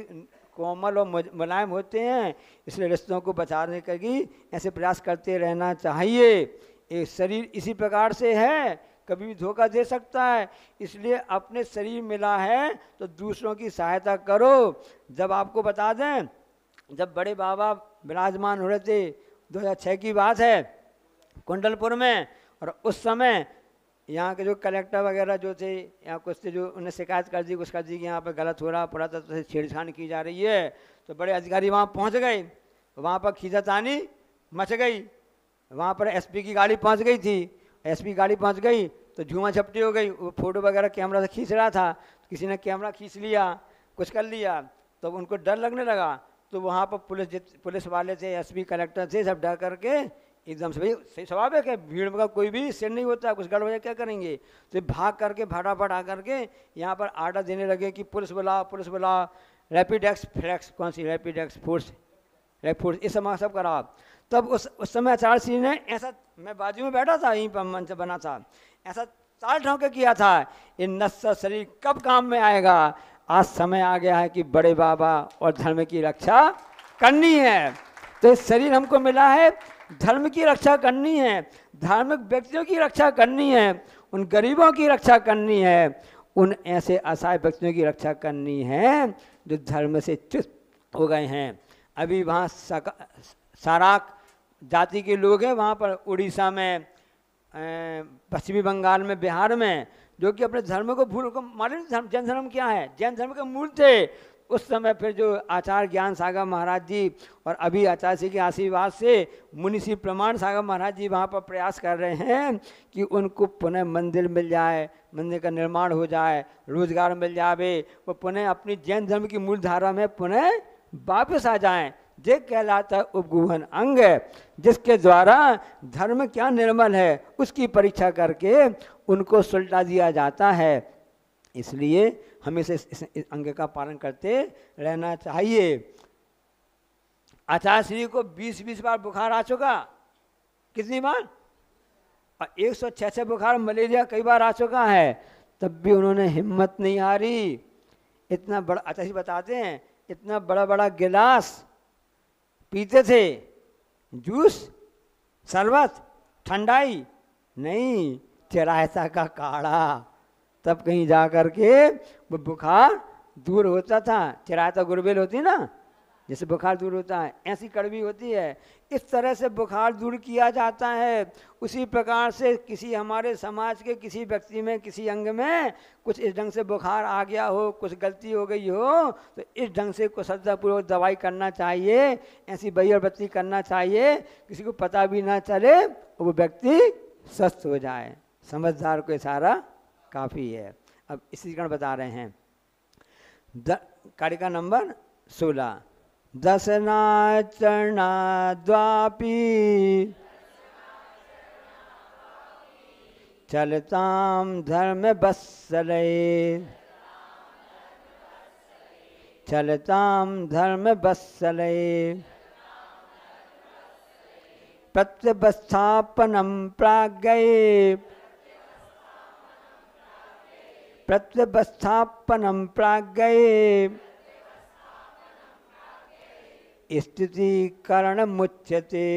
A: कोमल और मुलायम होते हैं, इसलिए रिश्तों को बचाने का भी ऐसे प्रयास करते रहना चाहिए। एक शरीर इसी प्रकार से है, कभी भी धोखा दे सकता है, इसलिए अपने शरीर मिला है तो दूसरों की सहायता करो। जब आपको बता दें, जब बड़े बाबा विराजमान हो रहे थे, 2006 की बात है, कुंडलपुर में, और उस समय यहाँ के जो कलेक्टर वगैरह जो थे, यहाँ कुछ थे जो उन्हें शिकायत कर दी कुछ कर दी कि यहाँ पर गलत हो रहा, पुरातत्व से छेड़छाड़ की जा रही है। तो बड़े अधिकारी वहाँ पहुँच गए, वहाँ पर खींचातानी मच गई। वहाँ पर एसपी की गाड़ी पहुँच गई थी, एसपी गाड़ी पहुँच गई तो झूमा झपटी हो गई। वो फोटो वगैरह कैमरा से खींच रहा था, तो किसी ने कैमरा खींच लिया, कुछ कर लिया, तो उनको डर लगने लगा। तो वहाँ पर पुलिस वाले थे, एसपी कलेक्टर थे, सब डर करके एकदम से, भाई सही स्वाभाविक है, भीड़ का कोई भी सिर नहीं होता, कुछ गड़बड़ क्या करेंगे, तो भाग करके फटाफट आ करके यहाँ पर आर्डर देने लगे कि पुलिस बुला, रैपिड एक्स कौन सी रैपिड एक्स फोर्स ये सब करा। तब उस समय आचार्य श्री ने ऐसा, मैं बाजू में बैठा था, यहीं पर मंच बना था, ऐसा ताल ठोंके किया था, ये नश्वर शरीर कब काम में आएगा। आज समय आ गया है कि बड़े बाबा और धर्म की रक्षा करनी है। तो इस शरीर हमको मिला है, धर्म की रक्षा करनी है, धार्मिक व्यक्तियों की रक्षा करनी है, उन गरीबों की रक्षा करनी है, उन ऐसे असहाय व्यक्तियों की रक्षा करनी है जो धर्म से च्युत हो गए हैं। अभी वहाँ साराक जाति के लोग हैं, वहाँ पर उड़ीसा में, पश्चिमी बंगाल में, बिहार में, जो कि अपने धर्म को भूल को मालूम, जैन धर्म क्या है, जैन धर्म के मूल थे। उस समय फिर जो आचार्य ज्ञान सागर महाराज जी और अभी आचार्य जी के आशीर्वाद से मुनिषी प्रमाण सागर महाराज जी वहाँ पर प्रयास कर रहे हैं कि उनको पुनः मंदिर मिल जाए, मंदिर का निर्माण हो जाए, रोजगार मिल जाए, वो पुनः अपनी जैन धर्म की मूल धारा में पुनः वापस आ जाएं। ये कहलाता है उपगुहन अंग, जिसके द्वारा धर्म क्या निर्मल है उसकी परीक्षा करके उनको सुलटा दिया जाता है। इसलिए हमें इस अंग का पालन करते रहना चाहिए। आचार्य श्री को 20-20 बार बुखार आ चुका, कितनी बार? और 106 बुखार मलेरिया कई बार आ चुका है, तब भी उन्होंने हिम्मत नहीं हारी। इतना बड़ा, आचार्य श्री बताते हैं, इतना बड़ा बड़ा गिलास पीते थे, जूस, शरबत, ठंडाई नहीं, चिरायता का काढ़ा, तब कहीं जा कर के वो बुखार दूर होता था। चिरायता गुरबेल होती ना, जैसे बुखार दूर होता है, ऐसी कड़वी होती है। इस तरह से बुखार दूर किया जाता है। उसी प्रकार से किसी हमारे समाज के किसी व्यक्ति में, किसी अंग में कुछ इस ढंग से बुखार आ गया हो, कुछ गलती हो गई हो, तो इस ढंग से कुशलतापूर्वक दवाई करना चाहिए, ऐसी बत्ती करना चाहिए, किसी को पता भी ना चले, वो व्यक्ति स्वस्थ हो जाए। समझदार को इशारा काफ़ी है। अब इसी कारण बता रहे हैं, कारिका नंबर 16, दशनाचरणाद्वापि चलताम धर्म बत्सले, चलताम धर्म बत्सले, प्रत्यवस्थापनम प्राज्ञये, प्रत्यवस्थापनम प्राज्ञये, स्थिति करण मुच्यते,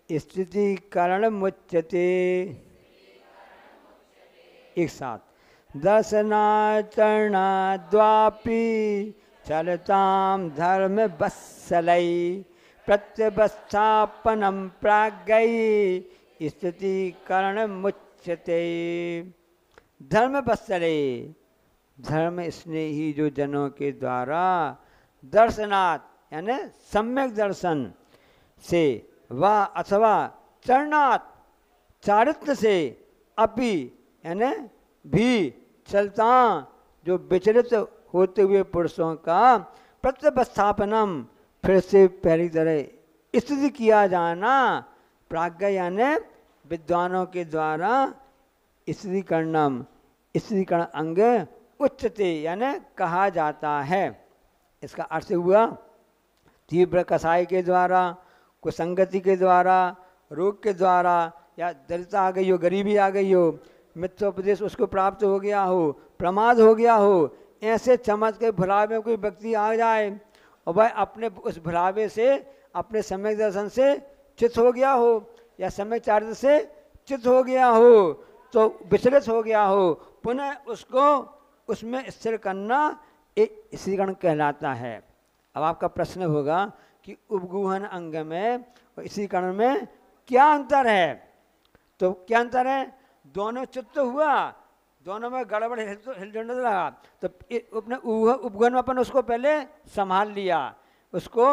A: स्थिति करण मुच्यते। एक साथ, दशनाचरणाद्वापि चलताम धर्म बत्सलै, प्रत्यवस्थापनम प्राज्ञये, स्थिति करण मुच्यते। धर्म बत्सलै, धर्म स्नेही जो जनों के द्वारा दर्शनात् यानी सम्यक दर्शन से, व अथवा चरणात् चारित्र से, अपि यानी भी चलता जो विचलित होते हुए पुरुषों का प्रत्यवस्थापनम फिर से पहली तरह स्थिति किया जाना, प्राज्ञ यानी विद्वानों के द्वारा स्थितिकरणम, स्थितिकरण अंग उच्चते यानी कहा जाता है। इसका अर्थ हुआ तीव्र कसाई के द्वारा, कुसंगति के द्वारा, रोग के द्वारा, या दरिद्रता आ गई हो, गरीबी आ गई हो, मिथ्योपदेश उसको प्राप्त हो गया हो, प्रमाद हो गया हो, ऐसे चमक के भुलावे में कोई व्यक्ति आ जाए और वह अपने उस भुलावे से, अपने सम्यक दर्शन से चित हो गया हो, या सम्यक चारित्र से चित हो गया हो, तो विचलित हो गया हो, पुनः उसको उसमें स्थिर करना एक स्थिरीकरण कहलाता है। अब आपका प्रश्न होगा कि उपगुहन अंग में और स्थिरीकरण में क्या अंतर है? तो क्या अंतर है? दोनों चित्त हुआ, दोनों में गड़बड़ हिलजुल रहा, तो अपने उपगुहन में अपन उसको पहले संभाल लिया, उसको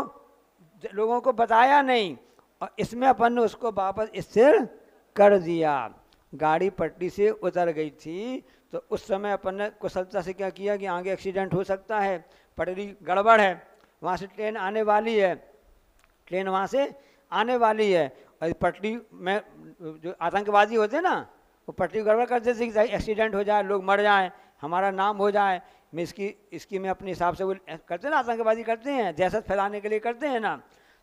A: लोगों को बताया नहीं, और इसमें अपन ने उसको वापस स्थिर कर दिया। गाड़ी पटरी से उतर गई थी, तो उस समय अपन ने कुशलता से क्या किया कि आगे एक्सीडेंट हो सकता है, पटरी गड़बड़ है, वहाँ से ट्रेन आने वाली है, ट्रेन वहाँ से आने वाली है, और पटरी में जो आतंकवादी होते हैं ना, वो पटरी गड़बड़ कर देते कि एक्सीडेंट हो जाए, लोग मर जाएं, हमारा नाम हो जाए। मैं इसकी मैं अपने हिसाब से वो करते हैं ना, आतंकवादी करते हैं, दहशत फैलाने के लिए करते हैं ना,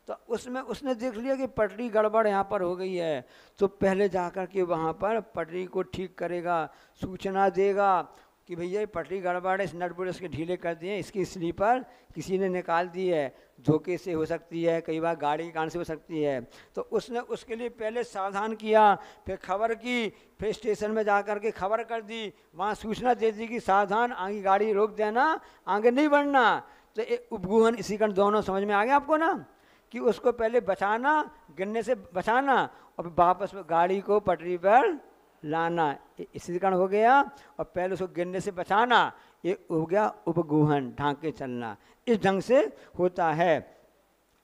A: तो उसमें उसने देख लिया कि पटरी गड़बड़ यहाँ पर हो गई है, तो पहले जाकर के वहाँ पर पटरी को ठीक करेगा, सूचना देगा कि भैया ये पटरी गड़बड़ है, इस नट बोल्ट इसके ढीले कर दिए, इसकी स्लीपर किसी ने निकाल दी है, धोखे से हो सकती है, कई बार गाड़ी के कारण से हो सकती है, तो उसने उसके लिए पहले सावधान किया, फिर खबर की, फिर स्टेशन में जा कर के खबर कर दी, वहाँ सूचना दे दी कि सावधान, आगे गाड़ी रोक देना, आगे नहीं बढ़ना। तो उपगुहन इसी कारण दोनों समझ में आ गया आपको ना, कि उसको पहले बचाना, गिरने से बचाना, और वापस गाड़ी को पटरी पर लाना, इसी कारण हो गया, और पहले उसको गिरने से बचाना, ये हो गया उपगुहन, ढांक के चलना, इस ढंग से होता है।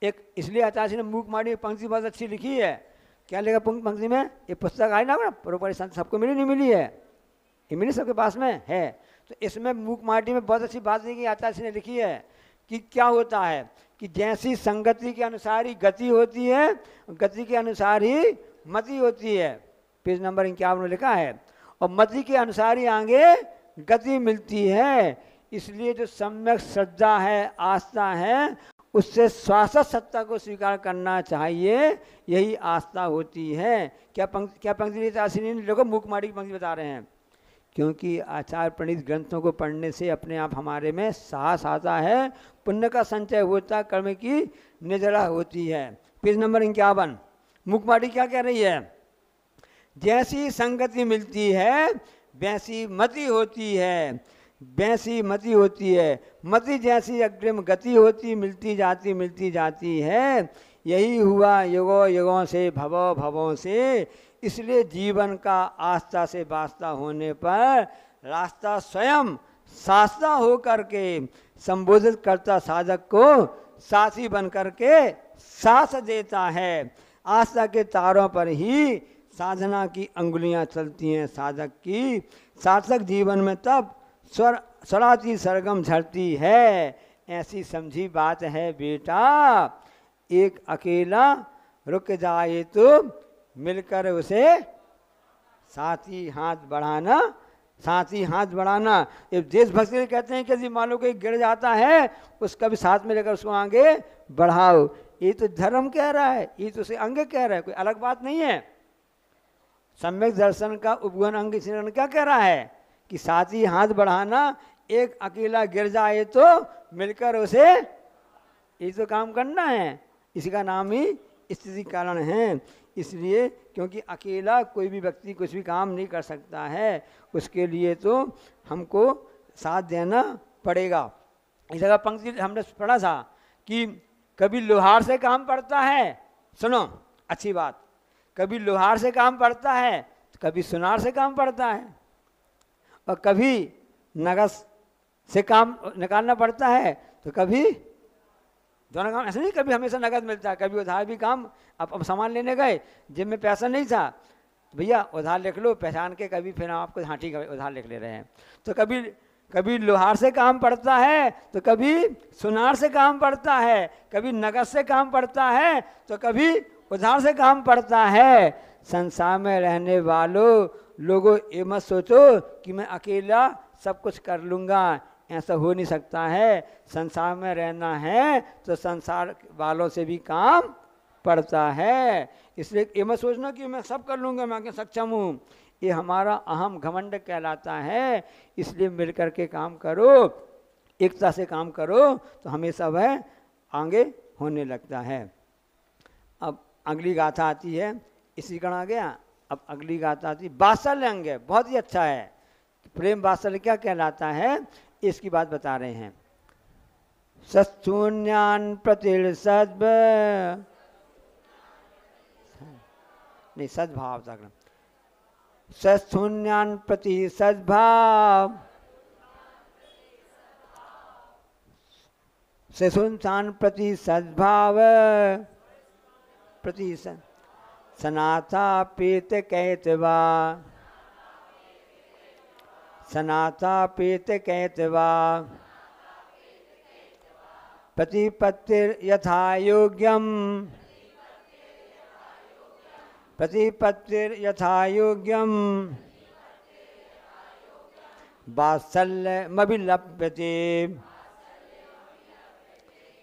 A: एक इसलिए आचार्य ने मूक माड़ी पंक्ति बहुत अच्छी लिखी है। क्या लिखा पंक्ति में? ये पुस्तक आई ना परोपकारी संत सबको मिली नहीं मिली है? ये मिली सबके पास में है। तो इसमें मूक माटी में बहुत अच्छी बात लिखी आचार्य ने लिखी है कि क्या होता है कि जैसी संगति के अनुसार ही गति होती है, गति के अनुसार ही मति होती है। पेज नंबर 51 में लिखा है, और मति के अनुसार ही आगे गति मिलती है। इसलिए जो सम्यक श्रद्धा है, आस्था है, उससे शाश्वत सत्ता को स्वीकार करना चाहिए, यही आस्था होती है। क्या पंक्ति लोगों मुखमाड़ी की पंक्ति बता रहे हैं, क्योंकि आचार्य प्रणीत ग्रंथों को पढ़ने से अपने आप हमारे में साहस आता है, पुण्य का संचय होता, कर्म की निजरा होती है। पेज नंबर 51 मुखमाड़ी क्या कह रही है, जैसी संगति मिलती है वैसी मति होती है, वैसी मति होती है। मति जैसी अग्रिम गति होती, मिलती जाती है। यही हुआ युगों युगों से, भवों भवों से। इसलिए जीवन का आस्था से वास्ता होने पर रास्ता स्वयं शास्ता हो करके संबोधित करता साधक को साथी बन करके साथ देता है। आस्था के तारों पर ही साधना की अंगुलियां चलती हैं साधक की। सार्थक जीवन में तब स्वराती सरगम झरती है। ऐसी समझी बात है बेटा, एक अकेला रुक जाए तो मिलकर उसे साथी हाथ बढ़ाना, साथी हाथ बढ़ाना। ये देशभक्ति कहते हैं कि यदि मान लो कोई गिर जाता है, उसका भी साथ में लेकर उसको आगे बढ़ाओ। ये तो धर्म कह रहा है, ये तो उसे अंग कह रहा है, कोई अलग बात नहीं है। सम्यक दर्शन का उपगुण अंग क्या कह रहा है कि साथी हाथ बढ़ाना, एक अकेला गिर जाए तो मिलकर उसे, ये तो काम करना है। इसी का नाम ही स्थिति कारण है। इसलिए क्योंकि अकेला कोई भी व्यक्ति कुछ भी काम नहीं कर सकता है, उसके लिए तो हमको साथ देना पड़ेगा। इस जगह पंक्ति हमने पढ़ा था कि कभी लोहार से काम पड़ता है, सुनो अच्छी बात, कभी लोहार से काम पड़ता है तो कभी सुनार से काम पड़ता है, और कभी नगद से काम निकालना पड़ता है तो कभी दोनों काम। ऐसा नहीं कभी हमेशा नगद मिलता है, कभी उधार भी काम। अब सामान लेने गए, जेब में पैसा नहीं था, भैया उधार लिख लो, पहचान के कभी फिर आपको हाँ ठीक है उधार लिख ले रहे हैं। तो कभी लोहार से काम पड़ता है तो कभी सुनार से काम पड़ता है, कभी नगद से काम पड़ता है तो कभी उधार से काम पड़ता है। संसार में रहने वालों लोगों ये मत सोचो कि मैं अकेला सब कुछ कर लूँगा, ऐसा हो नहीं सकता है। संसार में रहना है तो संसार वालों से भी काम पड़ता है। इसलिए ये मत सोचना कि मैं सब कर लूँगा, मैं सक्षम हूँ, ये हमारा अहम घमंड कहलाता है। इसलिए मिल कर के काम करो, एकता से काम करो तो हमेशा वह आगे होने लगता है। अब अगली गाथा आती है, इसी गण आ गया। अब अगली गाथा आती वात्सल्य अंग है, बहुत ही अच्छा है। प्रेम वात्सल्य क्या कहलाता है इसकी बात बता रहे हैं। सत्शून्यान प्रतिर्सद्भ, नहीं सद्भाव तक, सत्शून्यान प्रति सद्भाव, सशून्यान प्रति सद्भाव, प्रति सनाथा पेत कहतवा, सनाथा पेत कहतवा, प्रतिपत्तिर यथा योग्यम, प्रतिपत्तिर यथा योग्यम, वात्सल्यमभिलप्यते,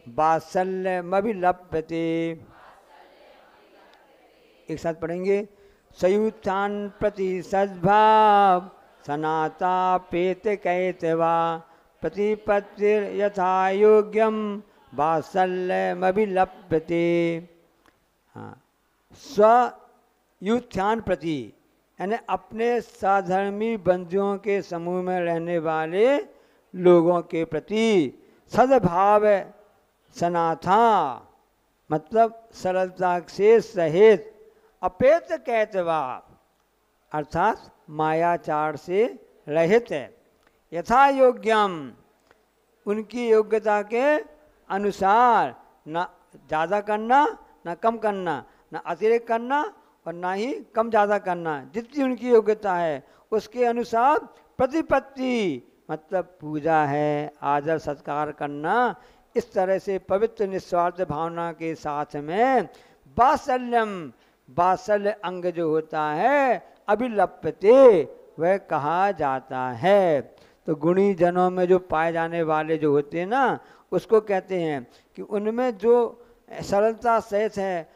A: वात्सल्यमभिलप्यते। एक साथ पढ़ेंगे। सयुत्थान प्रति सद्भाव, सनाता पेत कहतवा, प्रतिपत्तिर यथा योग्यम, वात्सल्यमभिलप्यते। हाँ, स्वयुत्थान प्रति यानी अपने साधर्मी बंधुओं के समूह में रहने वाले लोगों के प्रति सद्भाव, सनाथा मतलब सरलता से सहित, अपेत कहतवा अर्थात मायाचार से रहित है, यथा योग्यम उनकी योग्यता के अनुसार, न ज़्यादा करना न कम करना, न अतिरिक्त करना और ना ही कम ज़्यादा करना, जितनी उनकी योग्यता है उसके अनुसार प्रतिपत्ति मतलब पूजा है, आदर सत्कार करना, इस तरह से पवित्र निस्वार्थ भावना के साथ में वात्सल्यम, वात्सल्य अंग जो होता है अभिलप्यते, वह कहा जाता है। तो गुणी जनों में जो पाए जाने वाले जो होते हैं ना, उसको कहते हैं कि उनमें जो सरलता सहित है,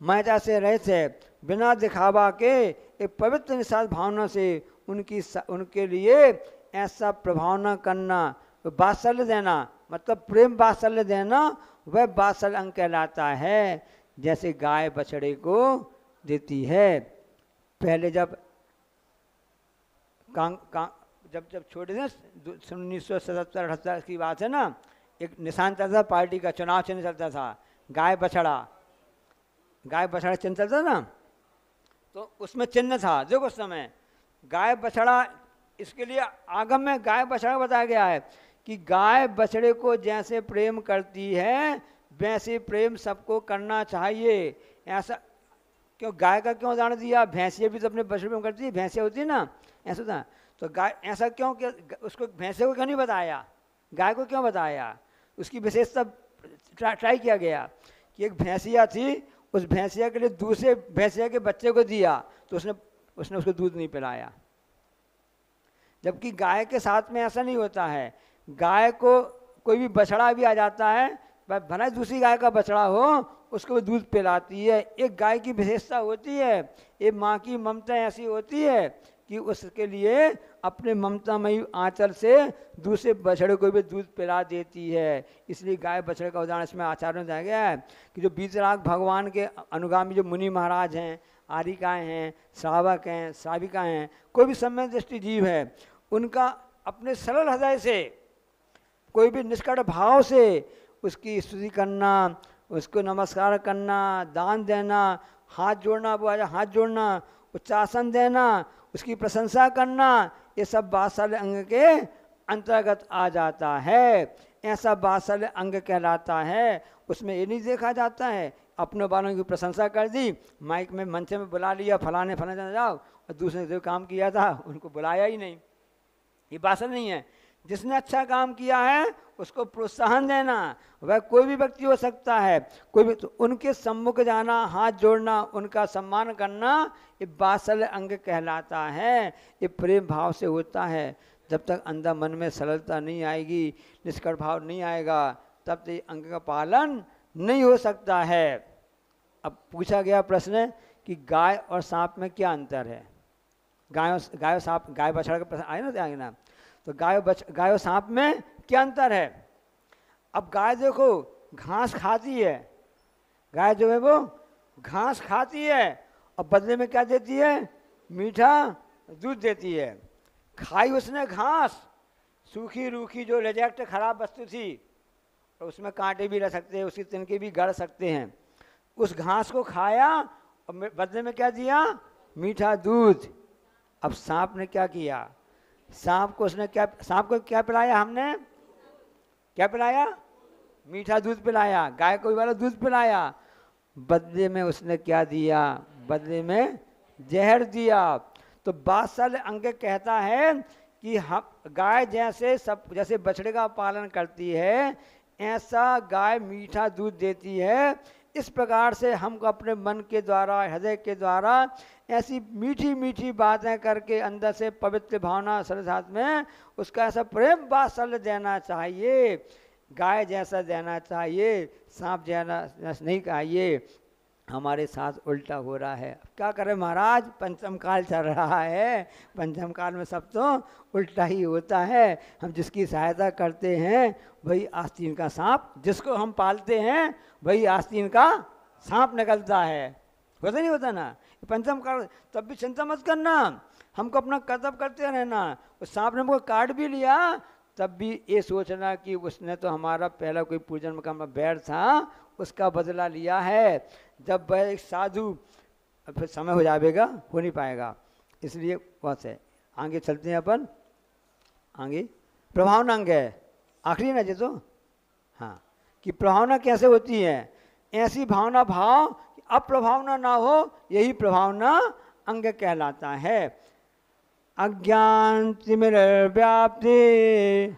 A: महता से रहित है, बिना दिखावा के एक पवित्र निस्वार्थ भावना से उनके लिए ऐसा प्रभावना करना, वात्सल्य देना, मतलब प्रेम वात्सल्य देना, वह वात्सल्य अंग कहलाता है। जैसे गाय बछड़े को देती है। पहले जब जब छोटे थे 1977-78 की बात है ना, एक निशान चलता था पार्टी का, चुनाव चिन्ह चलता था गाय बछड़ा, गाय बछड़ा चिन्ह चलता ना, तो उसमें चिन्ह था। देखो उस समय गाय बछड़ा, इसके लिए आगम में गाय बछड़ा बताया गया है कि गाय बछड़े को जैसे प्रेम करती है वैसे प्रेम सबको करना चाहिए। ऐसा क्यों, गाय का क्यों उदाहरण दिया, भैंसिया भी तो अपने बछड़े प्रेम करती है, भैंसिया होती है ना, ऐसा था। तो गाय ऐसा क्यों कि उसको भैंसे को क्यों नहीं बताया, गाय को क्यों बताया, उसकी विशेषता ट्राई किया गया कि एक भैंसिया थी, उस भैंसिया के लिए दूसरे भैंसिया के बच्चे को दिया तो उसने उसको दूध नहीं पिलाया। जबकि गाय के साथ में ऐसा नहीं होता है, गाय को कोई भी बछड़ा भी आ जाता है, भला दूसरी गाय का बछड़ा हो, उसको दूध पिलाती है। एक गाय की विशेषता होती है, एक माँ की ममता ऐसी होती है कि उसके लिए अपने ममतामयी आंचल से दूसरे बछड़े को भी दूध पिला देती है। इसलिए गाय बछड़े का उदाहरण इसमें आचार्यों में दिया गया है कि जो बीतराग भगवान के अनुगामी जो मुनि महाराज हैं, आरिकाएँ हैं, श्रावक हैं, श्राविका हैं, कोई भी सम्यक दृष्टि जीव है, उनका अपने सरल हृदय से, कोई भी निष्कट भाव से उसकी स्तुति करना, उसको नमस्कार करना, दान देना, हाथ जोड़ना, वो आजा हाथ जोड़ना, उच्चासन देना, उसकी प्रशंसा करना, ये सब वात्सल्य अंग के अंतर्गत आ जाता है। ऐसा वात्सल्य अंग कहलाता है। उसमें ये नहीं देखा जाता है अपने वालों की प्रशंसा कर दी, माइक में मंच में बुला लिया, फलाने फलाने जाओ, और दूसरे ने जो काम किया था उनको बुलाया ही नहीं, ये वात्सल्य नहीं है। जिसने अच्छा काम किया है उसको प्रोत्साहन देना, वह कोई भी व्यक्ति हो सकता है, कोई भी, तो उनके सम्मुख जाना, हाथ जोड़ना, उनका सम्मान करना, ये वात्सल्य अंग कहलाता है। ये प्रेम भाव से होता है। जब तक अंदर मन में सरलता नहीं आएगी, निष्कट भाव नहीं आएगा, तब तक ये अंग का पालन नहीं हो सकता है। अब पूछा गया प्रश्न कि गाय और सांप में क्या अंतर है। गाय सांप, गाय बछड़ा का प्रश्न आए ना, आगे ना, तो गाय और सांप में क्या अंतर है। अब गाय देखो घास खाती है, गाय जो है वो घास खाती है और बदले में क्या देती है, मीठा दूध देती है। खाई उसने घास, सूखी रूखी जो रिजेक्ट खराब वस्तु थी, और उसमें कांटे भी रह सकते हैं, उसकी तिनके भी गड़ सकते हैं, उस घास को खाया और बदले में क्या दिया, मीठा दूध। अब सांप ने क्या किया, सांप को क्या पिलाया, हमने क्या पिलाया, मीठा दूध पिलाया। गाय को भी वाला दूध पिलाया, बदले में उसने क्या दिया, बदले में जहर दिया। तो वात्सल्य अंग कहता है कि हम गाय जैसे बछड़े का पालन करती है, ऐसा गाय मीठा दूध देती है। इस प्रकार से हमको अपने मन के द्वारा, हृदय के द्वारा ऐसी मीठी मीठी बातें करके अंदर से पवित्र भावना साथ में उसका ऐसा प्रेम वात्सल्य देना चाहिए। गाय जैसा देना चाहिए, सांप जैसा नहीं चाहिए। हमारे साथ उल्टा हो रहा है। क्या करें महाराज, पंचम काल चल रहा है, पंचम काल में सब तो उल्टा ही होता है। हम जिसकी सहायता करते हैं वही आस्तीन का सांप, जिसको हम पालते हैं वही आस्तीन का सांप निकलता है। होता नहीं होता ना पंचम काल। तब भी चिंता मत करना, हमको अपना कर्तव्य करते रहना। उस सांप ने हमको काट भी लिया, तब भी ये सोचना कि उसने तो हमारा पहला कोई पूजन का बैर था, उसका बदला लिया है। जब वह एक साधु, फिर समय हो जाएगा, हो नहीं पाएगा, इसलिए बस है। आगे चलते हैं अपन, आगे प्रभावना अंग है आखिरी ना जी, तो हाँ, कि प्रभावना कैसे होती है। ऐसी भावना भाव अप्रभावना ना हो, यही प्रभावना अंग कहलाता है। अज्ञान तिमिर व्याप्ति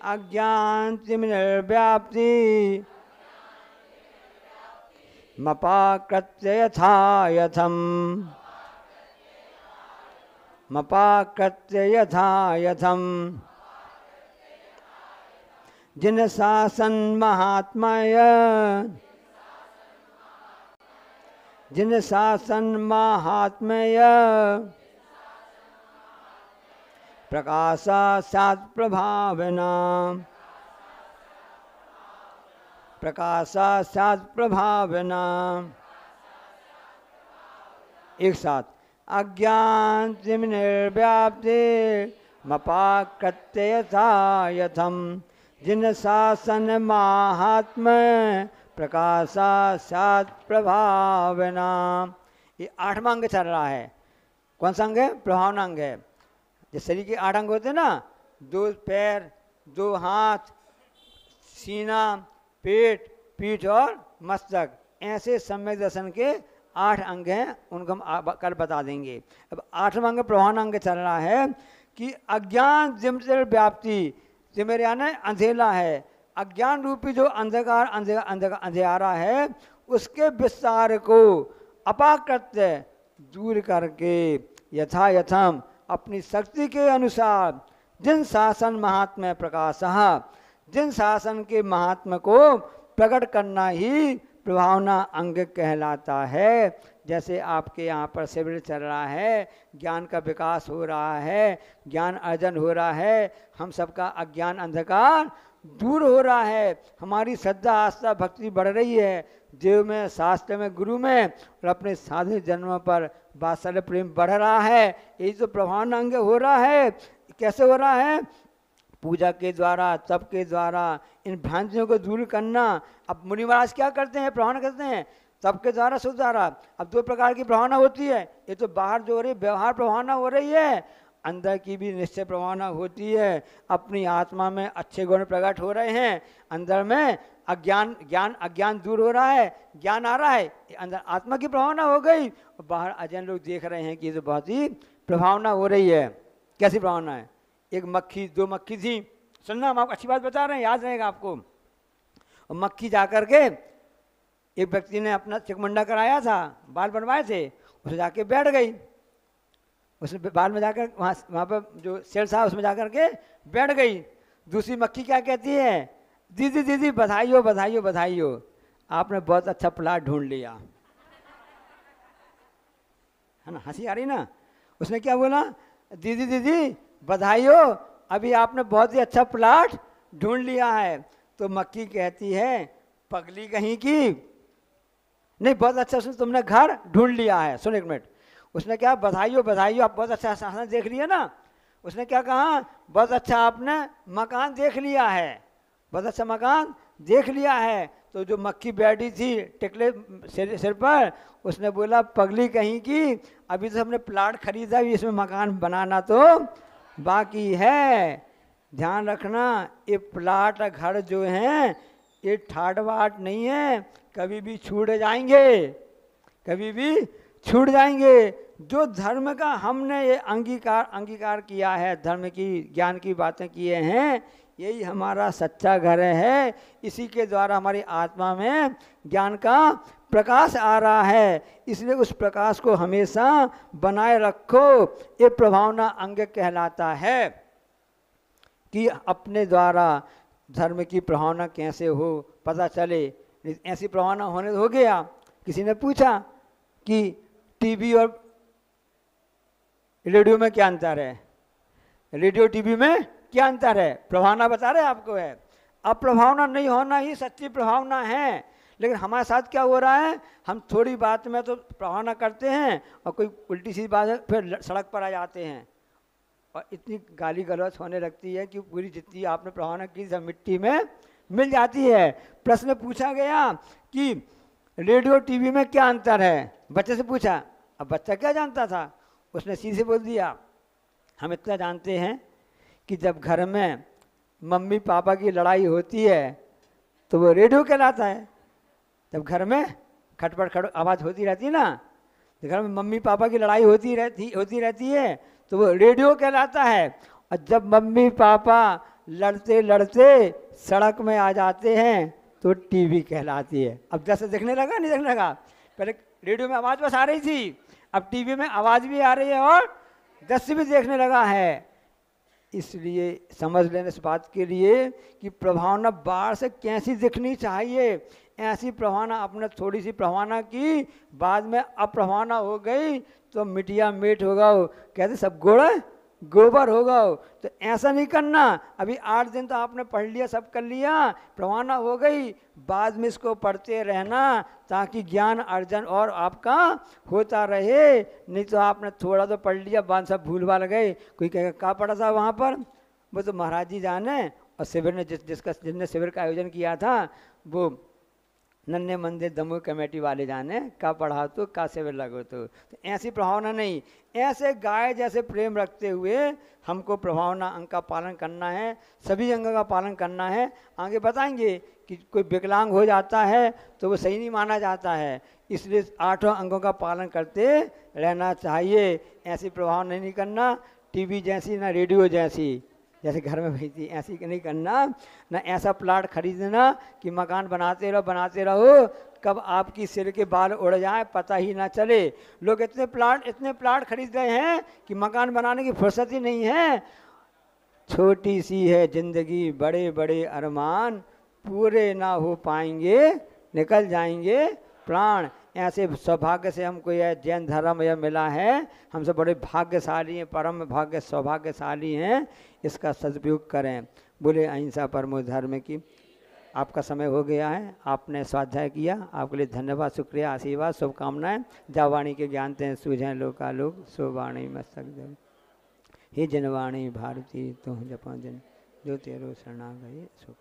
A: अज्ञान तिमिर्व्याप्ति मपाकृत्य यथा यथम मपाकृत्य यथा यथम जिन शासन महात्मय जिन शासन महात्मय प्रकाशा सात प्रभावना प्रकाशा सात प्रभावना। एक साथ अज्ञान निर्व्याप्ति मपाकृत्य यथा यथम जिन शासन महात्म प्रकाशा सात प्रभावना। ये 8वां अंग चल रहा है। कौन सा अंग है? प्रभावना अंग है। जैसे शरीर के 8 अंग होते हैं ना, 2 पैर, 2 हाथ, सीना, पेट, पीठ और मस्तक, ऐसे सम्यक दर्शन के 8 अंग हैं। उनको हम कल बता देंगे। अब 8वां अंग प्रभावना अंग चल रहा है कि अज्ञान जिम्मेदार व्याप्ति, जिम्मेदार यानी अंधेला है, अज्ञान रूपी जो अंधकार अंधेरा है, उसके विस्तार को अपाकृत्य दूर करके यथा यथम अपनी शक्ति के अनुसार जिन शासन महात्म्य प्रकाशः, जिन शासन के महात्म्य को प्रकट करना ही प्रभावना अंग कहलाता है। जैसे आपके यहाँ पर शिविर चल रहा है, ज्ञान का विकास हो रहा है, ज्ञान अर्जन हो रहा है, हम सबका अज्ञान अंधकार दूर हो रहा है, हमारी श्रद्धा आस्था भक्ति बढ़ रही है, देव में, शास्त्र में, गुरु में, और अपने साधु जन्मों पर वात्सल्य प्रेम बढ़ रहा है। यही तो प्रभावना अंग हो रहा है। कैसे हो रहा है? पूजा के द्वारा, तप के द्वारा, इन भ्रांतियों को दूर करना। अब मुनि महाराज क्या करते हैं? प्रभावना करते हैं तप के द्वारा, शुद्ध द्वारा। अब 2 प्रकार की प्रभावना होती है। ये तो बाहर जो हो रही व्यवहार प्रभावना हो रही है, अंदर की भी निश्चय प्रभावना होती है। अपनी आत्मा में अच्छे गुण प्रकट हो रहे हैं, अंदर में अज्ञान दूर हो रहा है, ज्ञान आ रहा है, अंदर आत्मा की प्रभावना हो गई, और बाहर अजैन लोग देख रहे हैं कि ये तो बहुत ही प्रभावना हो रही है। कैसी प्रभावना है? एक मक्खी, 2 मक्खी थी। सुनना, हम आपको अच्छी बात बता रहे हैं, याद रहेगा आपको। और मक्खी जाकर के, एक व्यक्ति ने अपना चिकमुंडा कराया था, बाल बनवाए थे, उसे जाके बैठ गई, उसने बाल में जाकर वहाँ पर जो सेल था उसमें जाकर के बैठ गई। दूसरी मक्खी क्या कहती है? दीदी दीदी बधाई हो, बधाई हो, बधाई हो, आपने बहुत अच्छा प्लाट ढूंढ लिया। है ना, हंसी आ रही ना। उसने क्या बोला? दीदी दीदी बधाई हो, अभी आपने बहुत ही अच्छा प्लाट ढूंढ लिया है। तो मक्खी कहती है, पगली कहीं की, नहीं, बहुत अच्छा तुमने घर ढूंढ लिया है। सुन एक मिनट, उसने क्या? बधाई हो, बधाई हो, आप बहुत अच्छा शासन देख लिया ना। उसने क्या कहा? बहुत अच्छा आपने मकान देख लिया है, बहुत अच्छा मकान देख लिया है। तो जो मक्खी बैठी थी टिकले सिर पर, उसने बोला, पगली कहीं की, अभी तो हमने प्लाट खरीदा, इसमें मकान बनाना तो बाकी है। ध्यान रखना, ये प्लाट घर जो हैं ये ठाट बाट नहीं है, कभी भी छूट जाएंगे, कभी भी छूट जाएंगे। जो धर्म का हमने ये अंगीकार किया है, धर्म की, ज्ञान की बातें किए हैं, यही हमारा सच्चा घर है। इसी के द्वारा हमारी आत्मा में ज्ञान का प्रकाश आ रहा है, इसलिए उस प्रकाश को हमेशा बनाए रखो। ये प्रभावना अंग कहलाता है कि अपने द्वारा धर्म की प्रभावना कैसे हो पता चले। ऐसी प्रभावना होने हो गया। किसी ने पूछा कि टीवी और रेडियो में क्या अंतर है? रेडियो टीवी में क्या अंतर है? प्रभावना बता रहे आपको है। अब प्रभावना नहीं होना ही सच्ची प्रभावना है। लेकिन हमारे साथ क्या हो रहा है? हम थोड़ी बात में तो प्रभावना करते हैं, और कोई उल्टी सीधी बात है फिर सड़क पर आ जाते हैं, और इतनी गाली गलौज होने लगती है कि पूरी जितनी आपने प्रभावना की सब मिट्टी में मिल जाती है। प्रश्न पूछा गया कि रेडियो टीवी में क्या अंतर है? बच्चे से पूछा। अब बच्चा क्या जानता था? उसने सीधे बोल दिया, हम इतना जानते हैं कि जब घर में मम्मी पापा की लड़ाई होती है तो वो रेडियो कहलाता है। जब घर में खटपट आवाज़ होती रहती है ना, तो घर में मम्मी पापा की लड़ाई होती रहती है तो वो रेडियो कहलाता है। और जब मम्मी पापा लड़ते लड़ते सड़क में आ जाते हैं तो टीवी कहलाती है। अब जैसे दिखने लगा नहीं दिखने लगा, पहले रेडियो में आवाज़ बस आ रही थी, अब टीवी में आवाज़ भी आ रही है और दृश्य भी देखने लगा है। इसलिए समझ लेने इस बात के लिए कि प्रभावना बाहर से कैसी दिखनी चाहिए, ऐसी प्रभावना अपने थोड़ी सी प्रभावना की, बाद में अप्रभावना हो गई तो मिटिया मिट होगा, कहते सब गोड़ा गोबर होगा। तो ऐसा नहीं करना। अभी 8 दिन तो आपने पढ़ लिया, सब कर लिया, प्रभावना हो गई, बाद में इसको पढ़ते रहना ताकि ज्ञान अर्जन और आपका होता रहे। नहीं तो आपने थोड़ा तो पढ़ लिया, बाद सब भूल भाल गए, कोई कहेगा क्या पढ़ा था वहाँ पर, वो तो महाराज जी जाने। और शिविर ने जिसने शिविर का आयोजन किया था वो नन्हे मंदिर दमोह कमेटी वाले जाने, का पढ़ा तो का शिविर लगो। तो ऐसी प्रभावना नहीं, ऐसे गाय जैसे प्रेम रखते हुए हमको प्रभावना अंग का पालन करना है, सभी अंगों का पालन करना है। आगे बताएंगे कि कोई विकलांग हो जाता है तो वो सही नहीं माना जाता है, इसलिए 8 अंगों का पालन करते रहना चाहिए। ऐसी प्रभावना नहीं करना, टीवी जैसी ना रेडियो जैसी, जैसे घर में भई थी ऐसी नहीं करना, ना ऐसा प्लाट खरीदना कि मकान बनाते रहो, कब आपकी सिर के बाल उड़ जाए पता ही ना चले। लोग इतने प्लाट खरीद रहे हैं कि मकान बनाने की फुर्सत ही नहीं है। छोटी सी है जिंदगी, बड़े बड़े अरमान, पूरे ना हो पाएंगे, निकल जाएंगे प्राण। ऐसे सौभाग्य से हमको यह जैन धर्म यह मिला है, हम सब बड़े भाग्यशाली हैं, परम भाग्य सौभाग्यशाली हैं, इसका सदुपयोग करें। बोले अहिंसा परमो धर्म की। आपका समय हो गया है, आपने स्वाध्याय किया, आपके लिए धन्यवाद, शुक्रिया, आशीर्वाद, शुभकामनाएं। जावाणी के ज्ञानते हैं सूझें लोकालोक, सोवाणी मस्तक देव। हे जनवाणी भारती तुम जपा जन, जो तेरो शरणा गए सो।